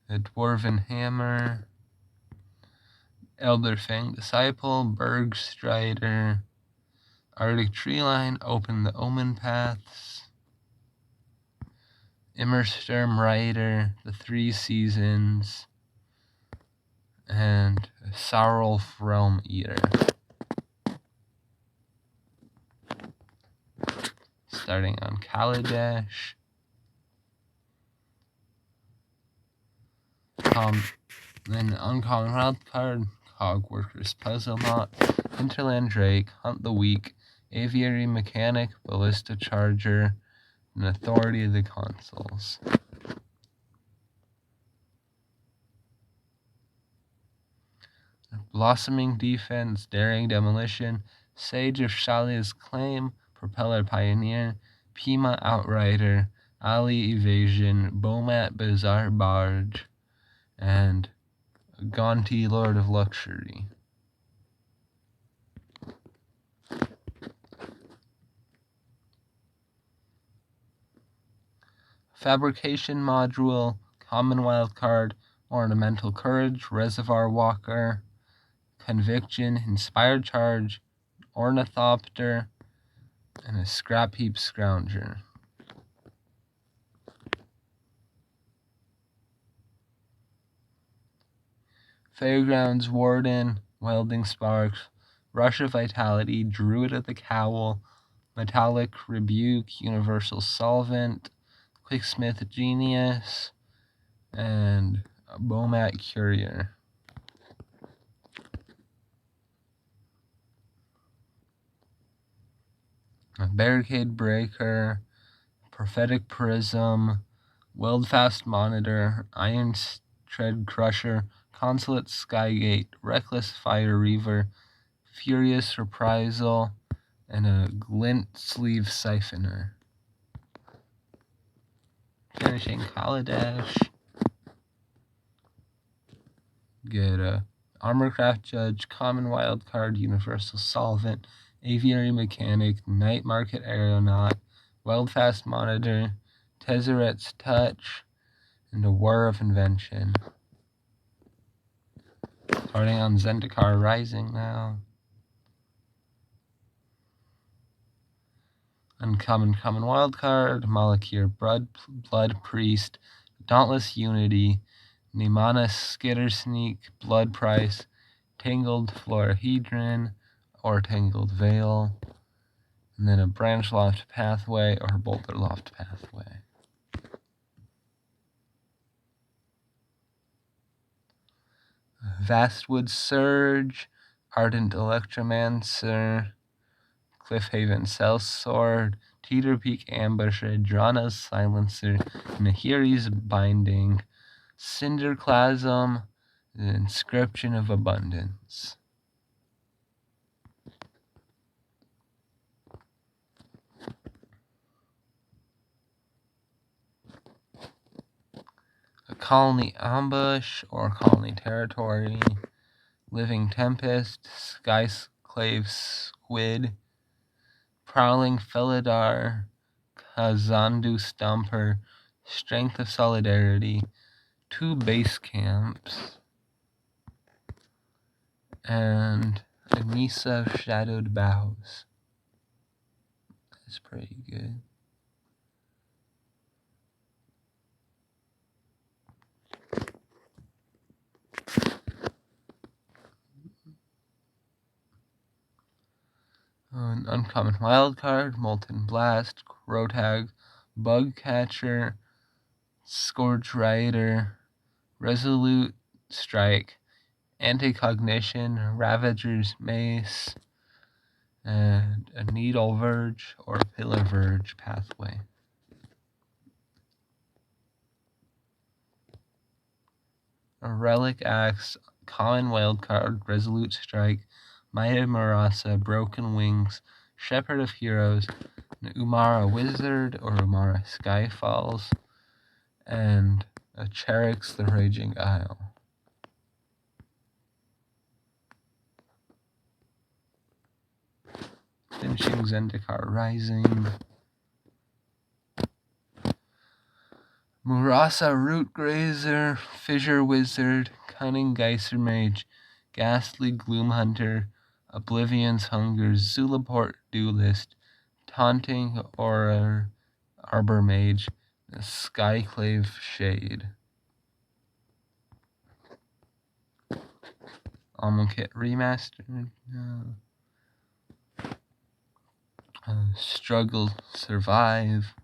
the Dwarven Hammer, Elderfang Disciple, Bergstrider, Arctic Treeline, Open the Omen Paths, Immersturm Rider, The Three Seasons, and Saurolf Realm Eater. Starting on Kaladesh. Then uncommon wild card, Cogworkers Puzzlemot, Hinterland Drake, Hunt the Weak, Aviary Mechanic, Ballista Charger, and Authority of the Consuls. Blossoming Defense, Daring Demolition, Sage of Shalia's Claim, Propeller Pioneer, Pima Outrider, Ali Evasion, Bomat Bizarre Barge, and Gonti Lord of Luxury. Fabrication Module, Common Wildcard, Ornamental Courage, Reservoir Walker, Conviction, Inspired Charge, Ornithopter, and a Scrap Heap Scrounger. Fairgrounds Warden, Welding Sparks, Rush of Vitality, Druid of the Cowl, Metallic Rebuke, Universal Solvent, Quicksmith Genius, and Bomat Courier. Barricade Breaker, Prophetic Prism, Weldfast Monitor, Iron Tread Crusher, Consulate Skygate, Reckless Fire Reaver, Furious Reprisal, and a Glint Sleeve Siphoner. Finishing Kaladesh. Get a Armorcraft Judge, Common Wildcard, Universal Solvent, Aviary Mechanic, Night Market Aeronaut, Weldfast Monitor, Tezzeret's Touch, and a War of Invention. Starting on Zendikar Rising now. Uncommon Common Wildcard, Malakir Blood Priest, Dauntless Unity, Nimana Skittersneak, Blood Price, Tangled Florahedron, or Tangled Veil, and then a Branch Loft Pathway or Boulder Loft Pathway. Vastwood Surge, Ardent Electromancer, Cliffhaven Sellsword, Teeter Peak Ambusher, Drana's Silencer, Nahiri's Binding, Cinderclasm, the Inscription of Abundance. A Colony Ambush or Colony Territory, Living Tempest, Skyclave Squid, Prowling Felidar, Kazandu Stomper, Strength of Solidarity, 2 base camps, and Anissa of Shadowed Boughs. That's pretty good. An uncommon wildcard, Molten Blast, Rotag, Bug Catcher, Scourge Rider, Resolute Strike, Anti-Cognition, Ravager's Mace, and a Needle Verge or Pillar Verge pathway. A Relic Axe, Common Wildcard, Resolute Strike, Might of Marasa, Broken Wings, Shepherd of Heroes, an Umara Wizard or Umara Skyfalls, and a Cherix the Raging Isle. Finishing Zendikar Rising. Murasa Root Grazer, Fissure Wizard, Cunning Geyser Mage, Ghastly Gloom Hunter, Oblivion's Hunger, Zulaport Duelist, Taunting Aura Arbor Mage, Skyclave Shade. Amonkhet Remastered. Struggle Survive.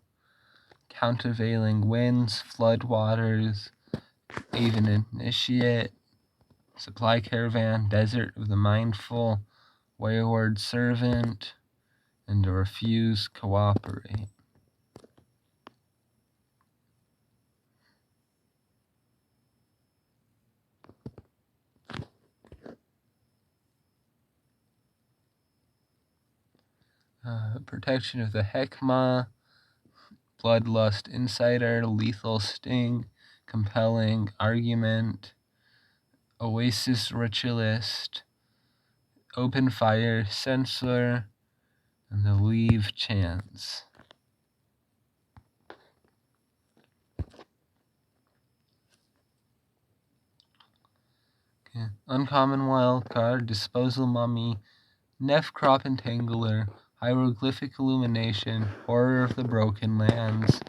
Countervailing Winds, Floodwaters, Aven Initiate, Supply Caravan, Desert of the Mindful, Wayward Servant, and Refuse Cooperate. Protection of the Heckma, Bloodlust Insider, Lethal Sting, Compelling Argument, Oasis Ritualist, Open Fire Censor, and the Leave Chance. Okay. Uncommon Wild Card, Disposal Mummy, Nefkrop Entangler, Hieroglyphic Illumination, Horror of the Broken Lands,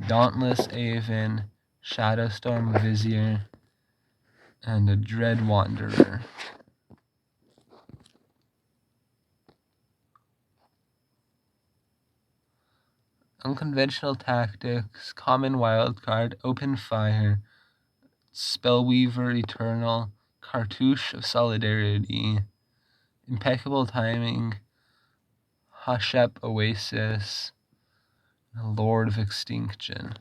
Dauntless Aven, Shadowstorm Vizier, and a Dread Wanderer. Unconventional Tactics, Common Wildcard, Open Fire, Spellweaver Eternal, Cartouche of Solidarity, Impeccable Timing, Hashep Oasis, Lord of Extinction.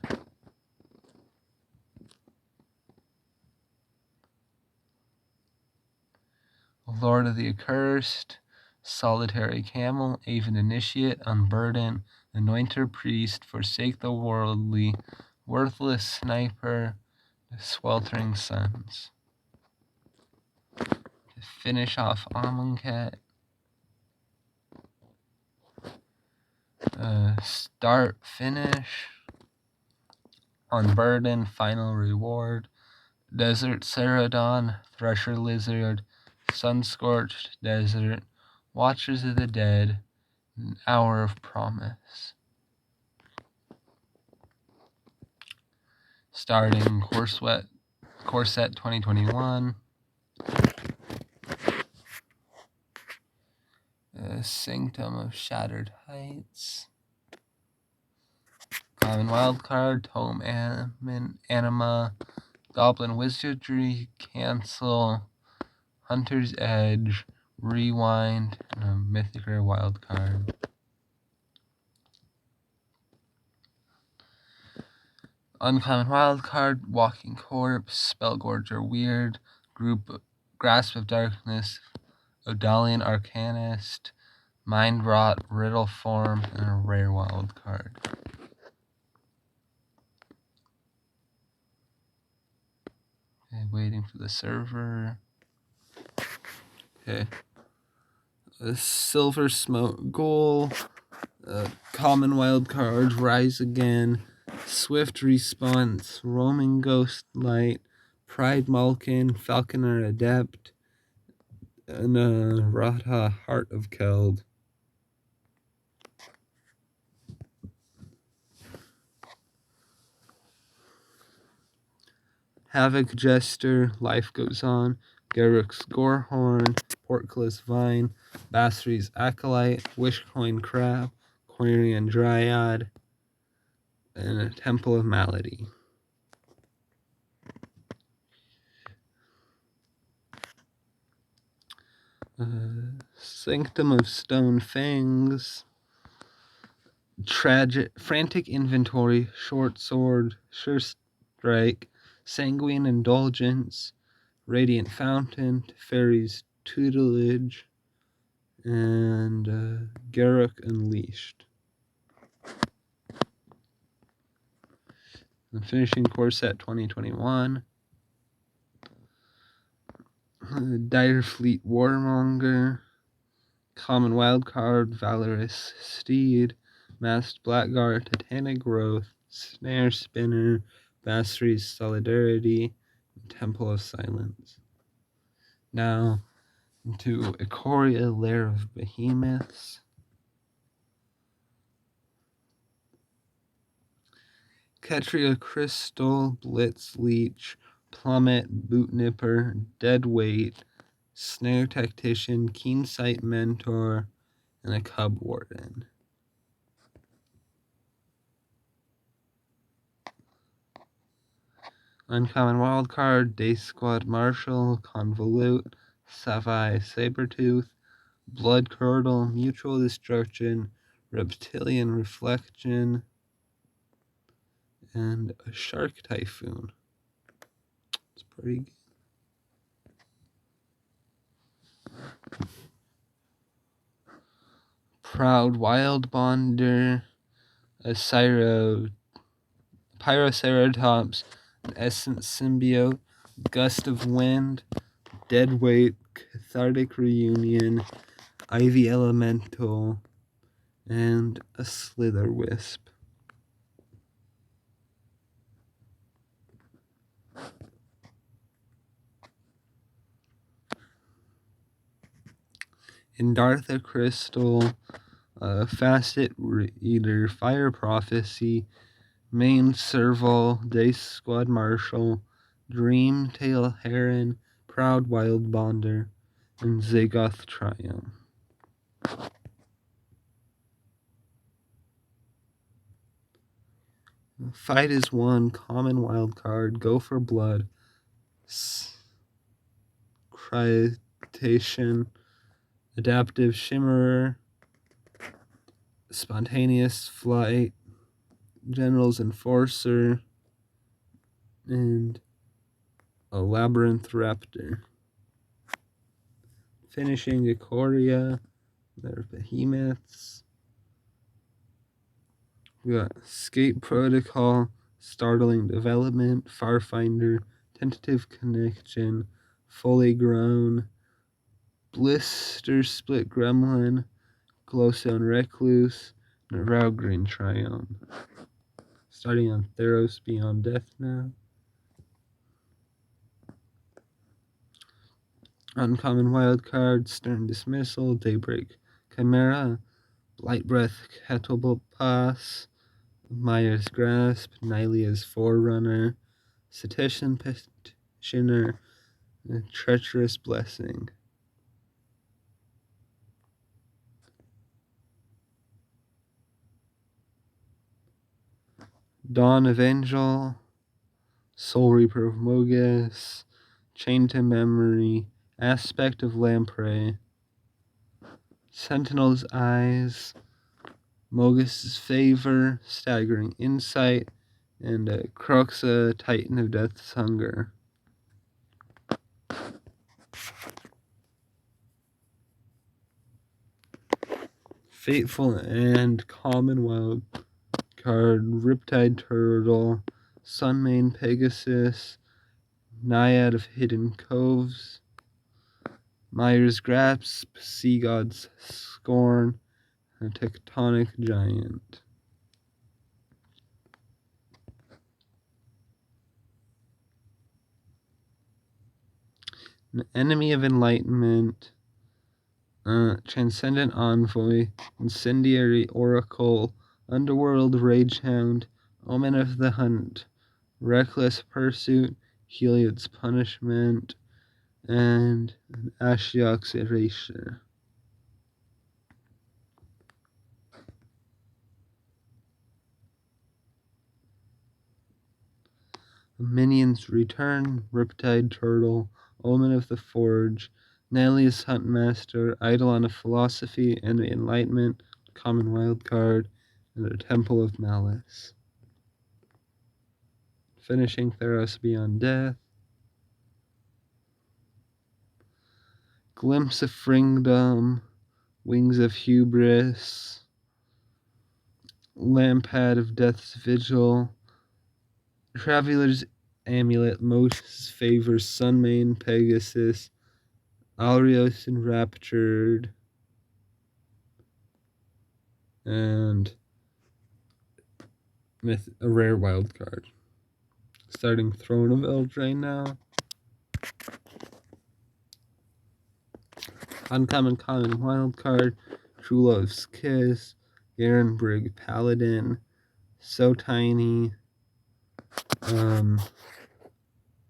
Lord of the Accursed, Solitary Camel, Aven Initiate, Unburden, Anointer Priest, Forsake the Worldly, Worthless Sniper, Sweltering Suns. To finish off Amonkhet, Start Finish, Unburden, Final Reward, Desert Ceradon, Thresher Lizard, Sun-Scorched Desert, Watchers of the Dead, An Hour of Promise. Starting Corset 2021. Sanctum of Shattered Heights. Common Wildcard, Tome Anima, Goblin Wizardry, Cancel, Hunter's Edge, Rewind, and a Mythic Rare Wildcard. Uncommon Wildcard, Walking Corpse, Spellgorger Weird, Grasp of Darkness, Odalian Arcanist, Mind Rot, Riddle Form, and a Rare Wildcard. Okay, waiting for the server. Okay. A Silver Smoke Goal, Common Wildcard, Rise Again, Swift Response, Roaming Ghost Light, Pride Malkin, Falconer Adept, and Ratha Heart of Keld. Havoc Jester, Life Goes On, Garruk's Gorehorn, Portcullis Vine, Basri's Acolyte, Wishcoin Crab, Quarian Dryad, and a Temple of Malady. Sanctum of Stone Fangs, Frantic Inventory, Short Sword, Sure Strike, Sanguine Indulgence, Radiant Fountain, Fairy's Tutelage, and Garruk Unleashed. And finishing core set 2021. Dire Fleet Warmonger. Common Wildcard, Valorous Steed. Masked Blackguard, Titanic Growth. Snare Spinner, Basri's Solidarity, and Temple of Silence. Now into Ikoria, Lair of Behemoths. Ketria Crystal, Blitz Leech, Plummet, Boot Nipper, Dead Weight, Snare Tactician, Keen Sight Mentor, and a Cub Warden. Uncommon Wildcard, Day Squad Marshal, Convolute, Savai Sabertooth, Blood Curdle, Mutual Destruction, Reptilian Reflection, and a Shark Typhoon. It's pretty good. Proud Wild Bonder, a Pyroceratops, an Essence Symbiote, Gust of Wind, Dead Weight, Cathartic Reunion, Ivy Elemental, and a Slither Wisp. Indartha Crystal, Facet Reader, Fire Prophecy, Main Serval, Day Squad Marshal, Dreamtail Heron, Proud Wild Bonder, and Zagoth Triumph. Fight is won, Common Wildcard, Go for Blood, Cryotation, Adaptive Shimmerer, Spontaneous Flight, General's Enforcer, and a Labyrinth Raptor. Finishing Ikoria, their Behemoths. We got Escape Protocol, Startling Development, Farfinder, Tentative Connection, Fully Grown, Blister Split Gremlin, Glowstone Recluse, and Rowgreen Triumph. Starting on Theros Beyond Death now. Uncommon Wildcard, Stern Dismissal, Daybreak Chimera, Blight Breath Kettlepass, Myers Grasp, Nylia's Forerunner, Cetacean Petitioner, and Treacherous Blessing. Dawn of Angel, Soul Reaper of Mogus, Chain to Memory, Aspect of Lamprey, Sentinel's Eyes, Mogus's Favor, Staggering Insight, and Croxa, Titan of Death's Hunger. Fateful and Common Wild Card, Riptide Turtle, Sunmane Pegasus, Naiad of Hidden Coves, Myers Grasp, Sea God's Scorn, and Tectonic Giant. An Enemy of Enlightenment, Transcendent Envoy, Incendiary Oracle, Underworld Ragehound, Omen of the Hunt, Reckless Pursuit, Heliod's Punishment, and an Ashiok's Erasure. Minions Return, Riptide Turtle, Omen of the Forge, Nelly's Huntmaster, Eidolon of Philosophy, Enemy Enlightenment, Common Wildcard, and a Temple of Malice. Finishing Theros Beyond Death. Glimpse of Fringdom, Wings of Hubris, Lampad of Death's Vigil, Traveler's Amulet, Most Favors Sunmane, Pegasus, Alrios Enraptured, and a rare wild card. Starting Throne of Eldraine now. Uncommon, common, wild card, True Love's Kiss, Garenbrig Paladin, So Tiny,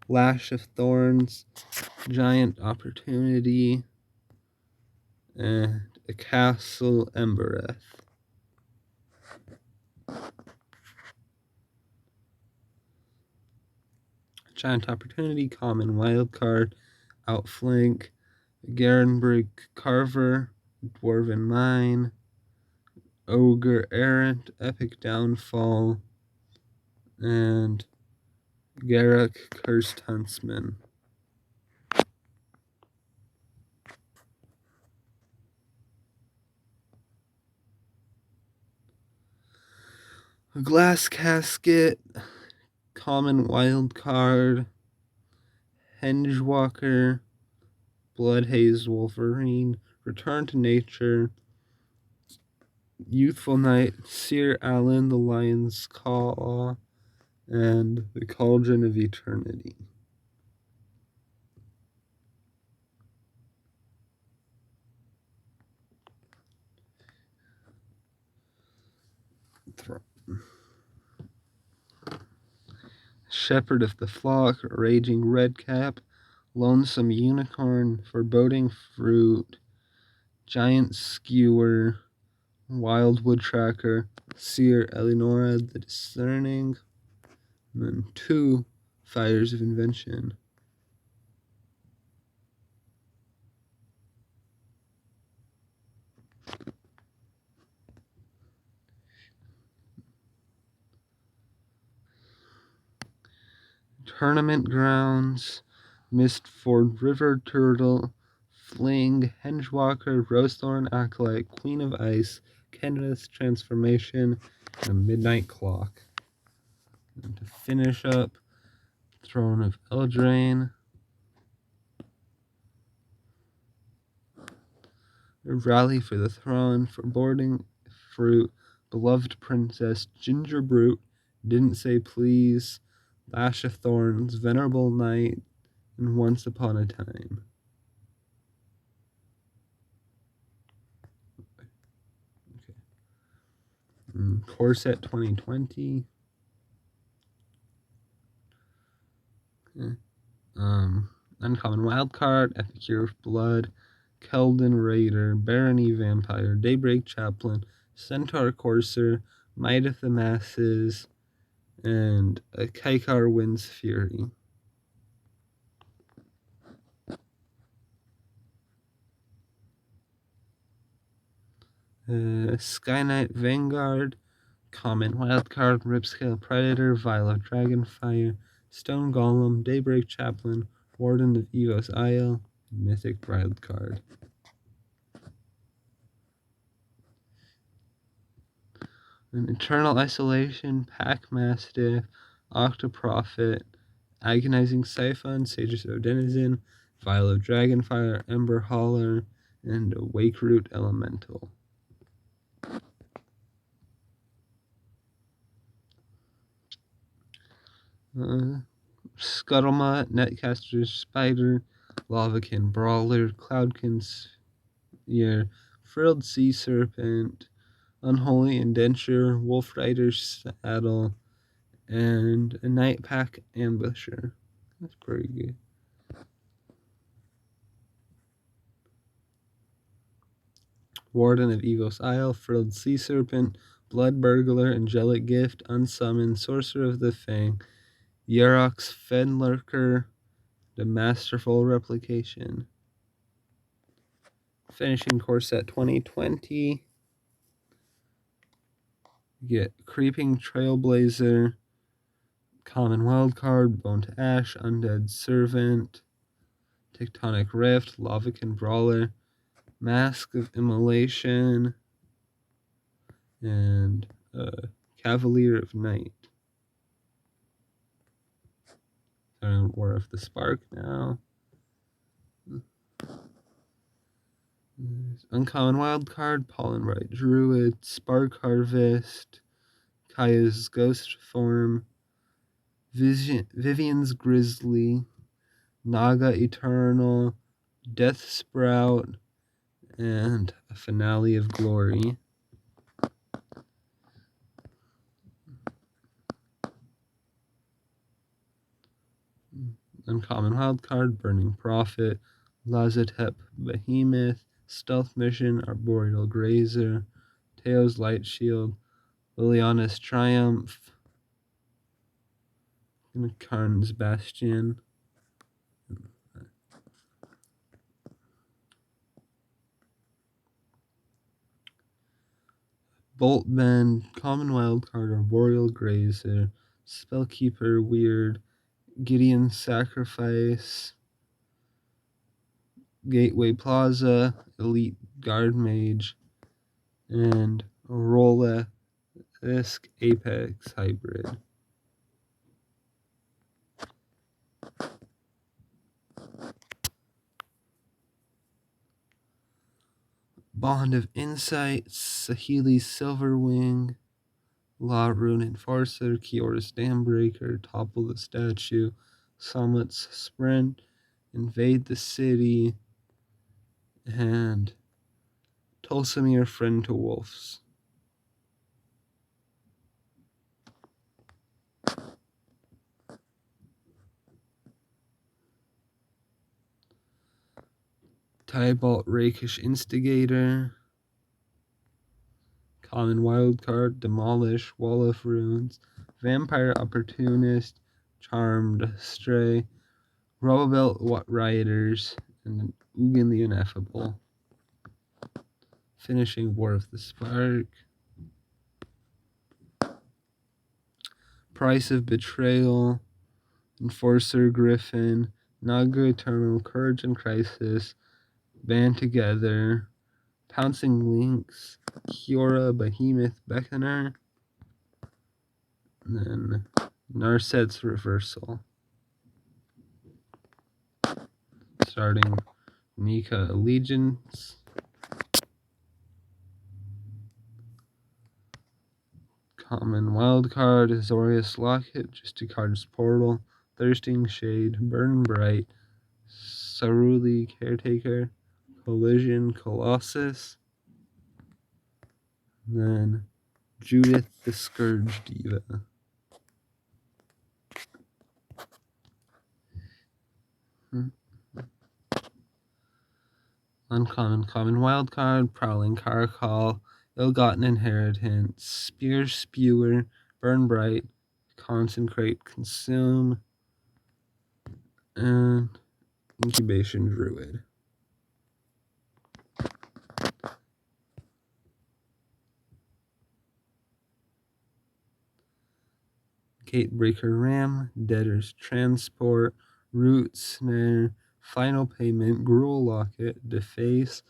Lash of Thorns, Giant Opportunity, and a Castle Embereth. Giant Opportunity, common wild card, Outflank, Garenbrig Carver, Dwarven Mine, Ogre Errant, Epic Downfall, and Garruk Cursed Huntsman. A Glass Casket, common wild card, Hengewalker, Bloodhaze Wolverine, Return to Nature, Youthful Knight, Seer Allen, the Lion's Claw, and the Cauldron of Eternity. Shepherd of the Flock, Raging Redcap, Lonesome Unicorn, Foreboding Fruit, Giant Skewer, Wild Woodtracker, Seer Eleonora the Discerning, and then 2 Fires of Invention. Tournament Grounds, Mistford River Turtle, Fling, Hengewalker, Rosethorn Acolyte, Queen of Ice, Kenneth's Transformation, and a Midnight Clock. And to finish up, Throne of Eldraine, Rally for the Throne, Foreboding Fruit, Beloved Princess, Ginger Brute, Didn't Say Please, Lash of Thorns, Venerable Knight, and Once Upon a Time. Core Set 2020. Okay. Uncommon Wildcard, Epicure of Blood, Keldon Raider, Barony Vampire, Daybreak Chaplain, Centaur Courser, Might of the Masses, and a Kaikar Winds Fury. Sky Knight Vanguard, Common Wildcard, Ripscale Predator, Vial of Dragonfire, Stone Golem, Daybreak Chaplain, Warden of Evos Isle, Mythic Wildcard. An Eternal Isolation, Pack Mastiff, Octoprophet, Agonizing Siphon, Sages of Denizen, Vial of Dragonfire, Ember Hauler, and a Wakeroot Elemental. Scuttlemutt, Netcaster's Spider, Lavakin Brawler, Cloudkin Sphere, Frilled Sea Serpent, Unholy Indenture, Wolf Rider's Saddle, and a Night Pack Ambusher. That's pretty good. Warden of Evos Isle, Frilled Sea Serpent, Blood Burglar, Angelic Gift, Unsummoned, Sorcerer of the Fang, Yarok's Fenlurker, the Masterful Replication. Finishing Core Set 2020. You get Creeping Trailblazer, Common Wildcard, Bone to Ash, Undead Servant, Tectonic Rift, Lavakin Brawler, Mask of Immolation, and Cavalier of Night. War of the Spark now. Uncommon wild card, Pollen Bright Druid, Spark Harvest, Kaya's Ghost Form, Vivian's Grizzly, Naga Eternal, Death Sprout, and a Finale of Glory. Uncommon wildcard, Burning Prophet, Lazotep Behemoth, Stealth Mission, Arboreal Grazer, Teo's Light Shield, Liliana's Triumph, and Karn's Bastion. Bolt Bend, Common Wildcard, Arboreal Grazer, Spellkeeper Weird, Gideon Sacrifice, Gateway Plaza, Elite Guard Mage, and Aurora Isk Apex Hybrid. Bond of Insight, Saheeli's Silverwing, Law Rune Enforcer, Kiora's Dambreaker, Topple the Statue, Summit's Sprint, Invade the City, and Tolsimir Friend to Wolves. Tybalt Rakish Instigator, Common Wildcard, Demolish, Wall of Runes, Vampire Opportunist, Charmed Stray, Robobelt Rioters, and Ugin the Ineffable. Finishing War of the Spark. Price of Betrayal, Enforcer Griffin, Naga Eternal, Courage and Crisis, Band Together, Pouncing Lynx, Kiora Behemoth Beckoner, and then Narset's Reversal. Starting Nika Allegiance. Common Wildcard, Azorius Locket, Justicar's Portal, Thirsting Shade, Burn Bright, Saruli Caretaker, Collision Colossus, and then Judith the Scourge Diva. Uncommon Common Wildcard, Prowling Caracol, Ill-Gotten Inheritance, Spear Spewer, Burn Bright, Consecrate Consume, and Incubation Druid. Gatebreaker Ram, Debtor's Transport, Root Snare, Final Payment, Gruul Locket, Deface,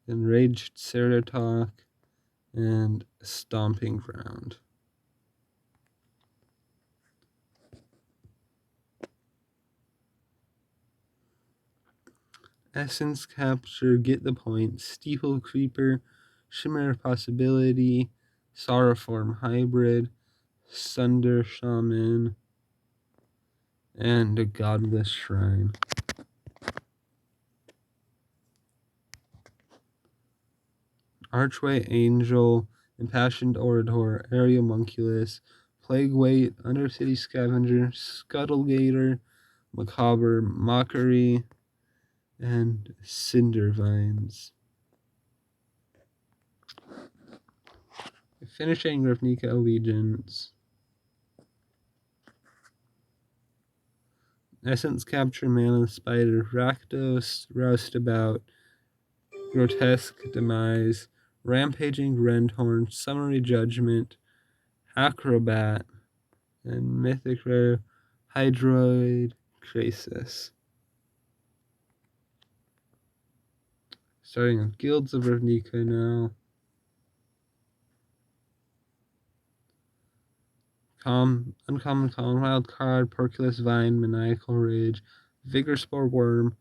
Enraged Ceratok, and Stomping Ground. Essence Capture, Get the Point, Steeple Creeper, Shimmer Possibility, Sorrowform Hybrid, Sunder Shaman, and a Godless Shrine. Archway Angel, Impassioned Orator, Aerial Munculus, Plague Weight, Undercity Scavenger, Scuttlegator, Macabre Mockery, and Cinder Vines. Finishing Ravnica Allegiance. Essence Capture, Mana Spider, Rakdos, Roustabout, Grotesque Demise, Rampaging Rendhorn, Summary Judgment, Acrobat, and Mythic Rare Hydroid Krasis. Starting with Guilds of Ravnica now. Uncommon common wild card, Porculus Vine, Maniacal Rage, Vigor Spore Worm,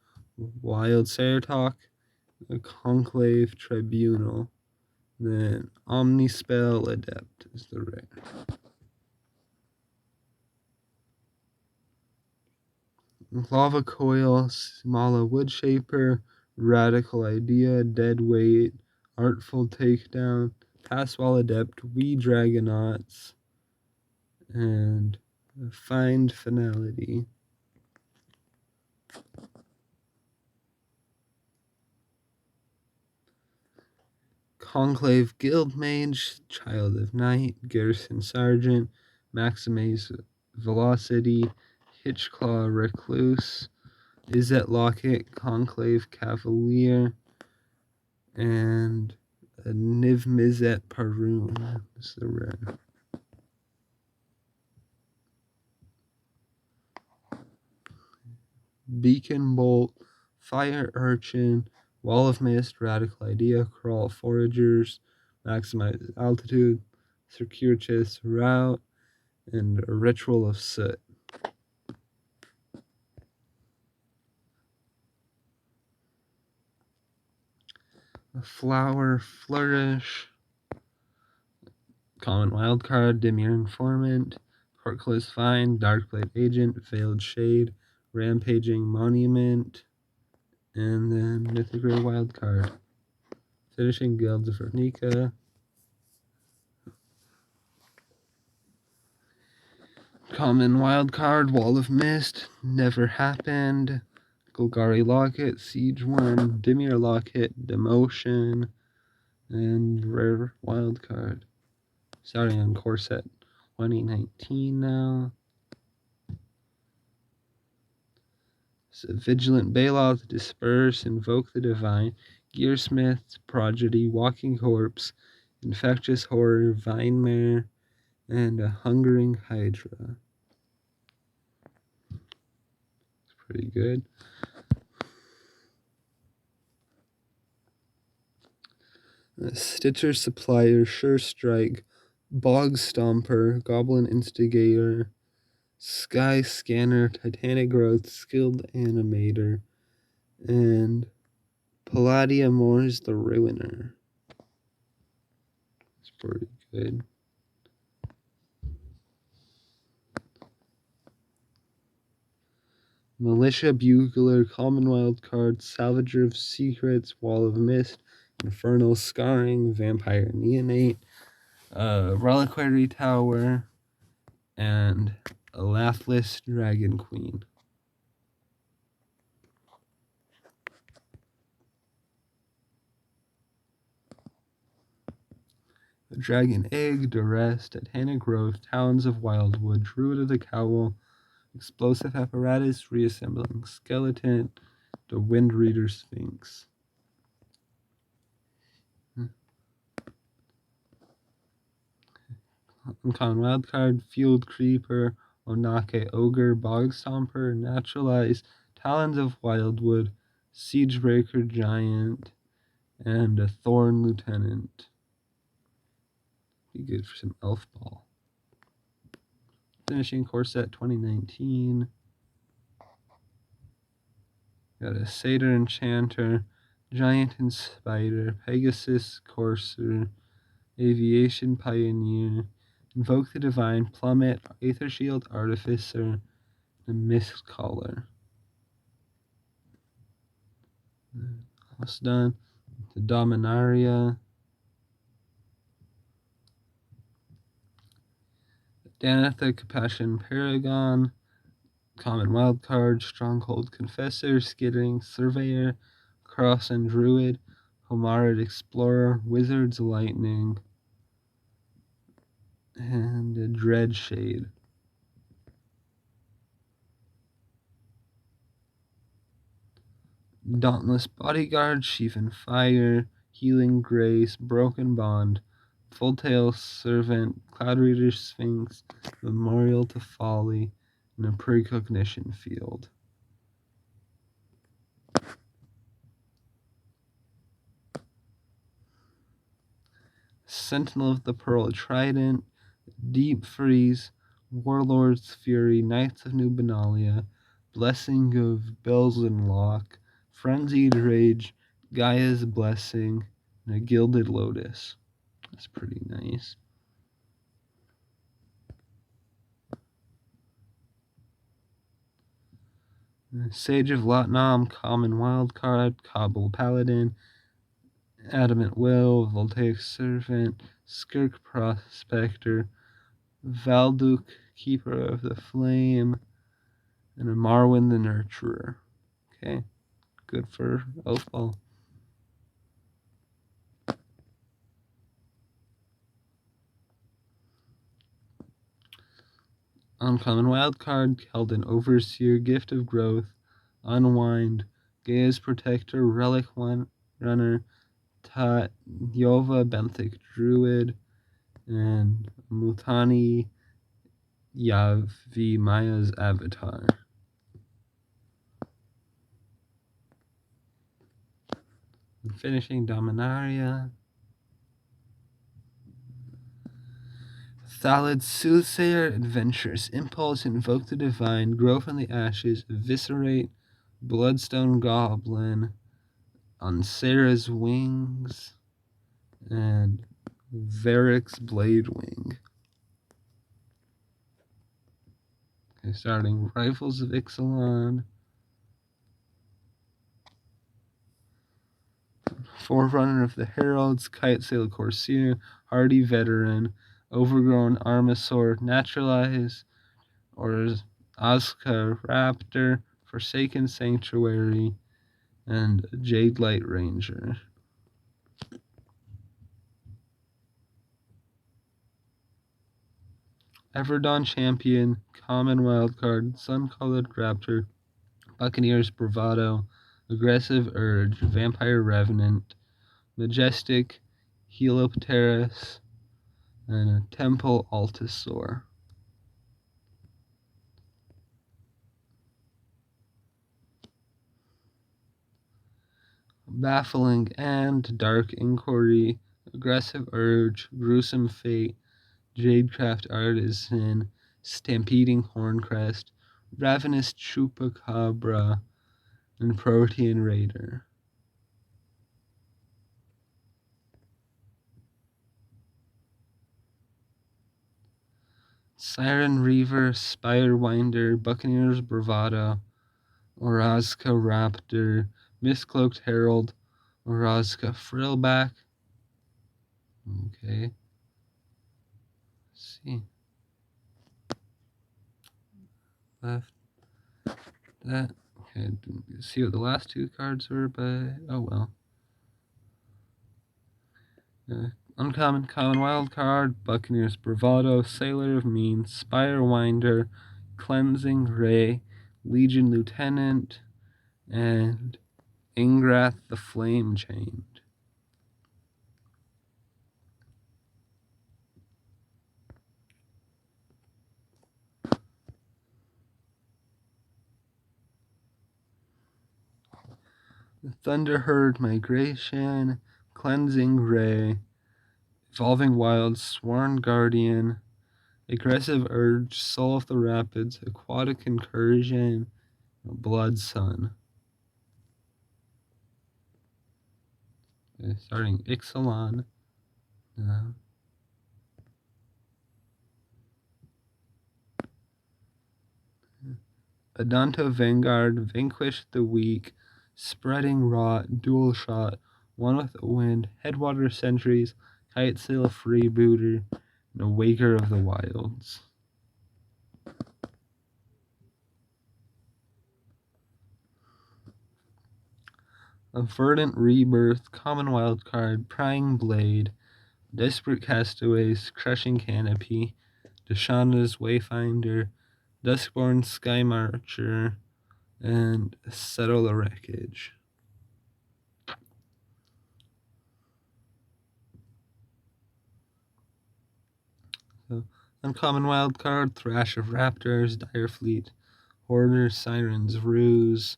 Wild Ceratok, the Conclave Tribunal. Then Omnispell Adept is the rare. Lava Coil, Smala Woodshaper, Radical Idea, Dead Weight, Artful Takedown, Passwall Adept, Wee Dragonauts, and Find Finality. Conclave Guildmage, Child of Night, Garrison Sergeant, Maximize Velocity, Hitchclaw Recluse, Izzet Locket, Conclave Cavalier, and a Niv-Mizzet Parun is the rare. Beacon Bolt, Fire Urchin, Wall of Mist, Radical Idea, Crawl Foragers, Maximize Altitude, Circuitous Route, and a Ritual of Soot. A Flower Flourish, Common Wildcard, Dimir Informant, Porculus Vine, Darkblade Agent, Veiled Shade, Rampaging Monument, and then Mythic Rare Wildcard. Finishing Guilds of Ravnica. Common Wildcard, Wall of Mist, Never Happened, Golgari Locket, Siege Worm, Dimir Locket, Demotion, and Rare Wildcard. Starting on Core Set 2019 now. So Vigilant Baloth, Disperse, Invoke the Divine, Gearsmith, Prodigy, Walking Corpse, Infectious Horror, Vinemare, and a Hungering Hydra. It's pretty good. Stitcher Supplier, Sure Strike, Bog Stomper, Goblin Instigator, Sky Scanner, Titanic Growth, Skilled Animator, and Palladia Moore's the Ruiner. It's pretty good. Militia Bugler, Common Wild Card, Salvager of Secrets, Wall of Mist, Infernal Scarring, Vampire Neonate, Reliquary Tower, and a Laughless Dragon Queen. The Dragon Egg, Duress, Titanic Growth, Talons of Wildwood, Druid of the Cowl, Explosive Apparatus, Reassembling Skeleton, the Wind Reader Sphinx. Uncommon Wildcard, Field Creeper, Onake Ogre, Bog Stomper, Naturalize, Talons of Wildwood, Siegebreaker Giant, and a Thorn Lieutenant. Be good for some Elf Ball. Finishing Core Set 2019. Got a Satyr Enchanter, Giant and Spider, Pegasus Courser, Aviation Pioneer, Invoke the Divine, Plummet, Aether Shield Artificer, and Mist Caller. Almost done. The Dominaria, Danitha Compassion Paragon, Common Wildcard, Stronghold Confessor, Skittering Surveyor, Cross and Druid, Homarid Explorer, Wizard's Lightning, and a Dread Shade. Dauntless Bodyguard, Sheaf and Fire, Healing Grace, Broken Bond, Full Tail Servant, Cloud Reader Sphinx, Memorial to Folly, and a Precognition Field. Sentinel of the Pearl Trident, Deep Freeze, Warlord's Fury, Knights of New Benalia, Blessing of Belzenlock, Frenzied Rage, Gaia's Blessing, and a Gilded Lotus. That's pretty nice. Sage of Lotnam, Common Wildcard, Cobble Paladin, Adamant Will, Voltaic Servant, Skirk Prospector, Valduk, Keeper of the Flame, and a Marwyn the Nurturer. Okay, good for Oathball. Uncommon Wildcard, Keldon Overseer, Gift of Growth, Unwind, Gaia's Protector, Relic Runner, Yova Benthic Druid, and Mutani Yavi Maya's Avatar. And finishing Dominaria. Thalid Soothsayer Adventures, Impulse, Invoke the Divine, Grow from the Ashes, Eviscerate, Bloodstone Goblin, On Sarah's Wings, and Varric's Bladewing. Okay, starting Rifles of Ixalan, Forerunner of the Heralds, Kitesail Corsair, Hardy Veteran, Overgrown Armasaur, Naturalize, or Asuka Raptor, Forsaken Sanctuary, and Jade Light Ranger. Everdawn Champion, Common Wildcard, Sun-Colored Raptor, Buccaneers Bravado, Aggressive Urge, Vampire Revenant, Majestic, Helopteris, and a Temple Altasaur. Baffling and Dark Inquiry, Aggressive Urge, Gruesome Fate, Jadecraft Artisan, Stampeding Horncrest, Ravenous Chupacabra, and Protean Raider. Siren Reaver, Spirewinder, Buccaneers Bravado, Orazka Raptor, Mistcloaked Herald, Orazka Frillback. Okay. Let's see. Left. That. Okay. Didn't see what the last two cards were, but oh well. Uncommon, Common Wild Card, Buccaneers Bravado, Sailor of Means, Spirewinder, Cleansing Ray, Legion Lieutenant, and Ingrath the Flame Chained. Thunderherd Migration, Cleansing Ray, Evolving Wild, Sworn Guardian, Aggressive Urge, Soul of the Rapids, Aquatic Incursion, Blood Sun. Okay, starting Ixalan. Adanto Vanguard, Vanquish the Weak, Spreading Rot, Dual Shot, One with the Wind, Headwater Sentries, Kitesail Freebooter, and a Waker of the Wilds. A Verdant Rebirth, Common Wildcard, Prying Blade, Desperate Castaways, Crushing Canopy, Deshanda's Wayfinder, Duskborn Sky Marcher, and Settle the Wreckage. So, Uncommon Wildcard, Thrash of Raptors, Direfleet, Hoarder, Sirens, Ruse,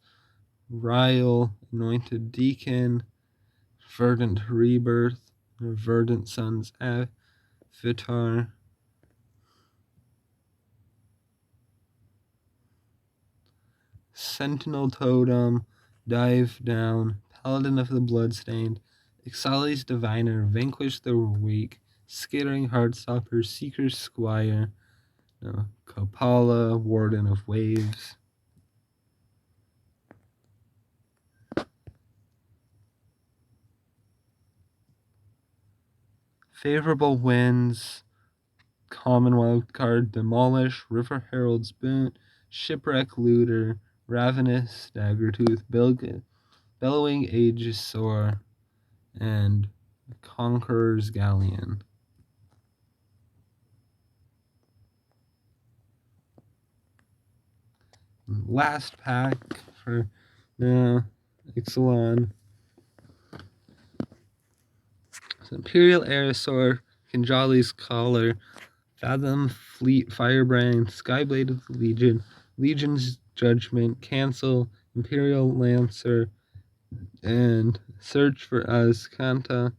Ryle, Anointed Deacon, Verdant Rebirth, Verdant Sun's Avatar, Sentinel Totem, Dive Down, Paladin of the Bloodstained, Ixali's Diviner, Vanquish the Weak, Skittering Heartstopper, Seeker's Squire, Kopala, Warden of Waves. Favorable winds, common wild card, Demolish, River Herald's Boon, Shipwreck Looter, Ravenous Daggertooth, Bellowing Aegisaur, and Conqueror's Galleon. Last pack for Ixalan. Imperial Aerosaur, Kinjali's Collar, Fathom Fleet Firebrand, Skyblade of the Legion, Legion's Judgment, Cancel, Imperial Lancer, and Search for Azcanta.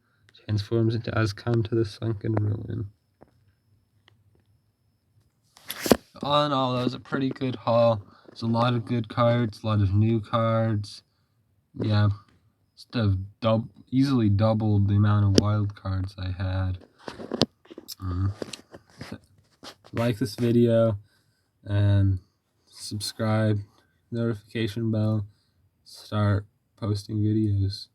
Transforms into Azcanta the Sunken Ruin. All in all, that was a pretty good haul. There's a lot of good cards, a lot of new cards. Yeah, just have easily doubled the amount of wild cards I had. Like this video and subscribe, notification bell, start posting videos.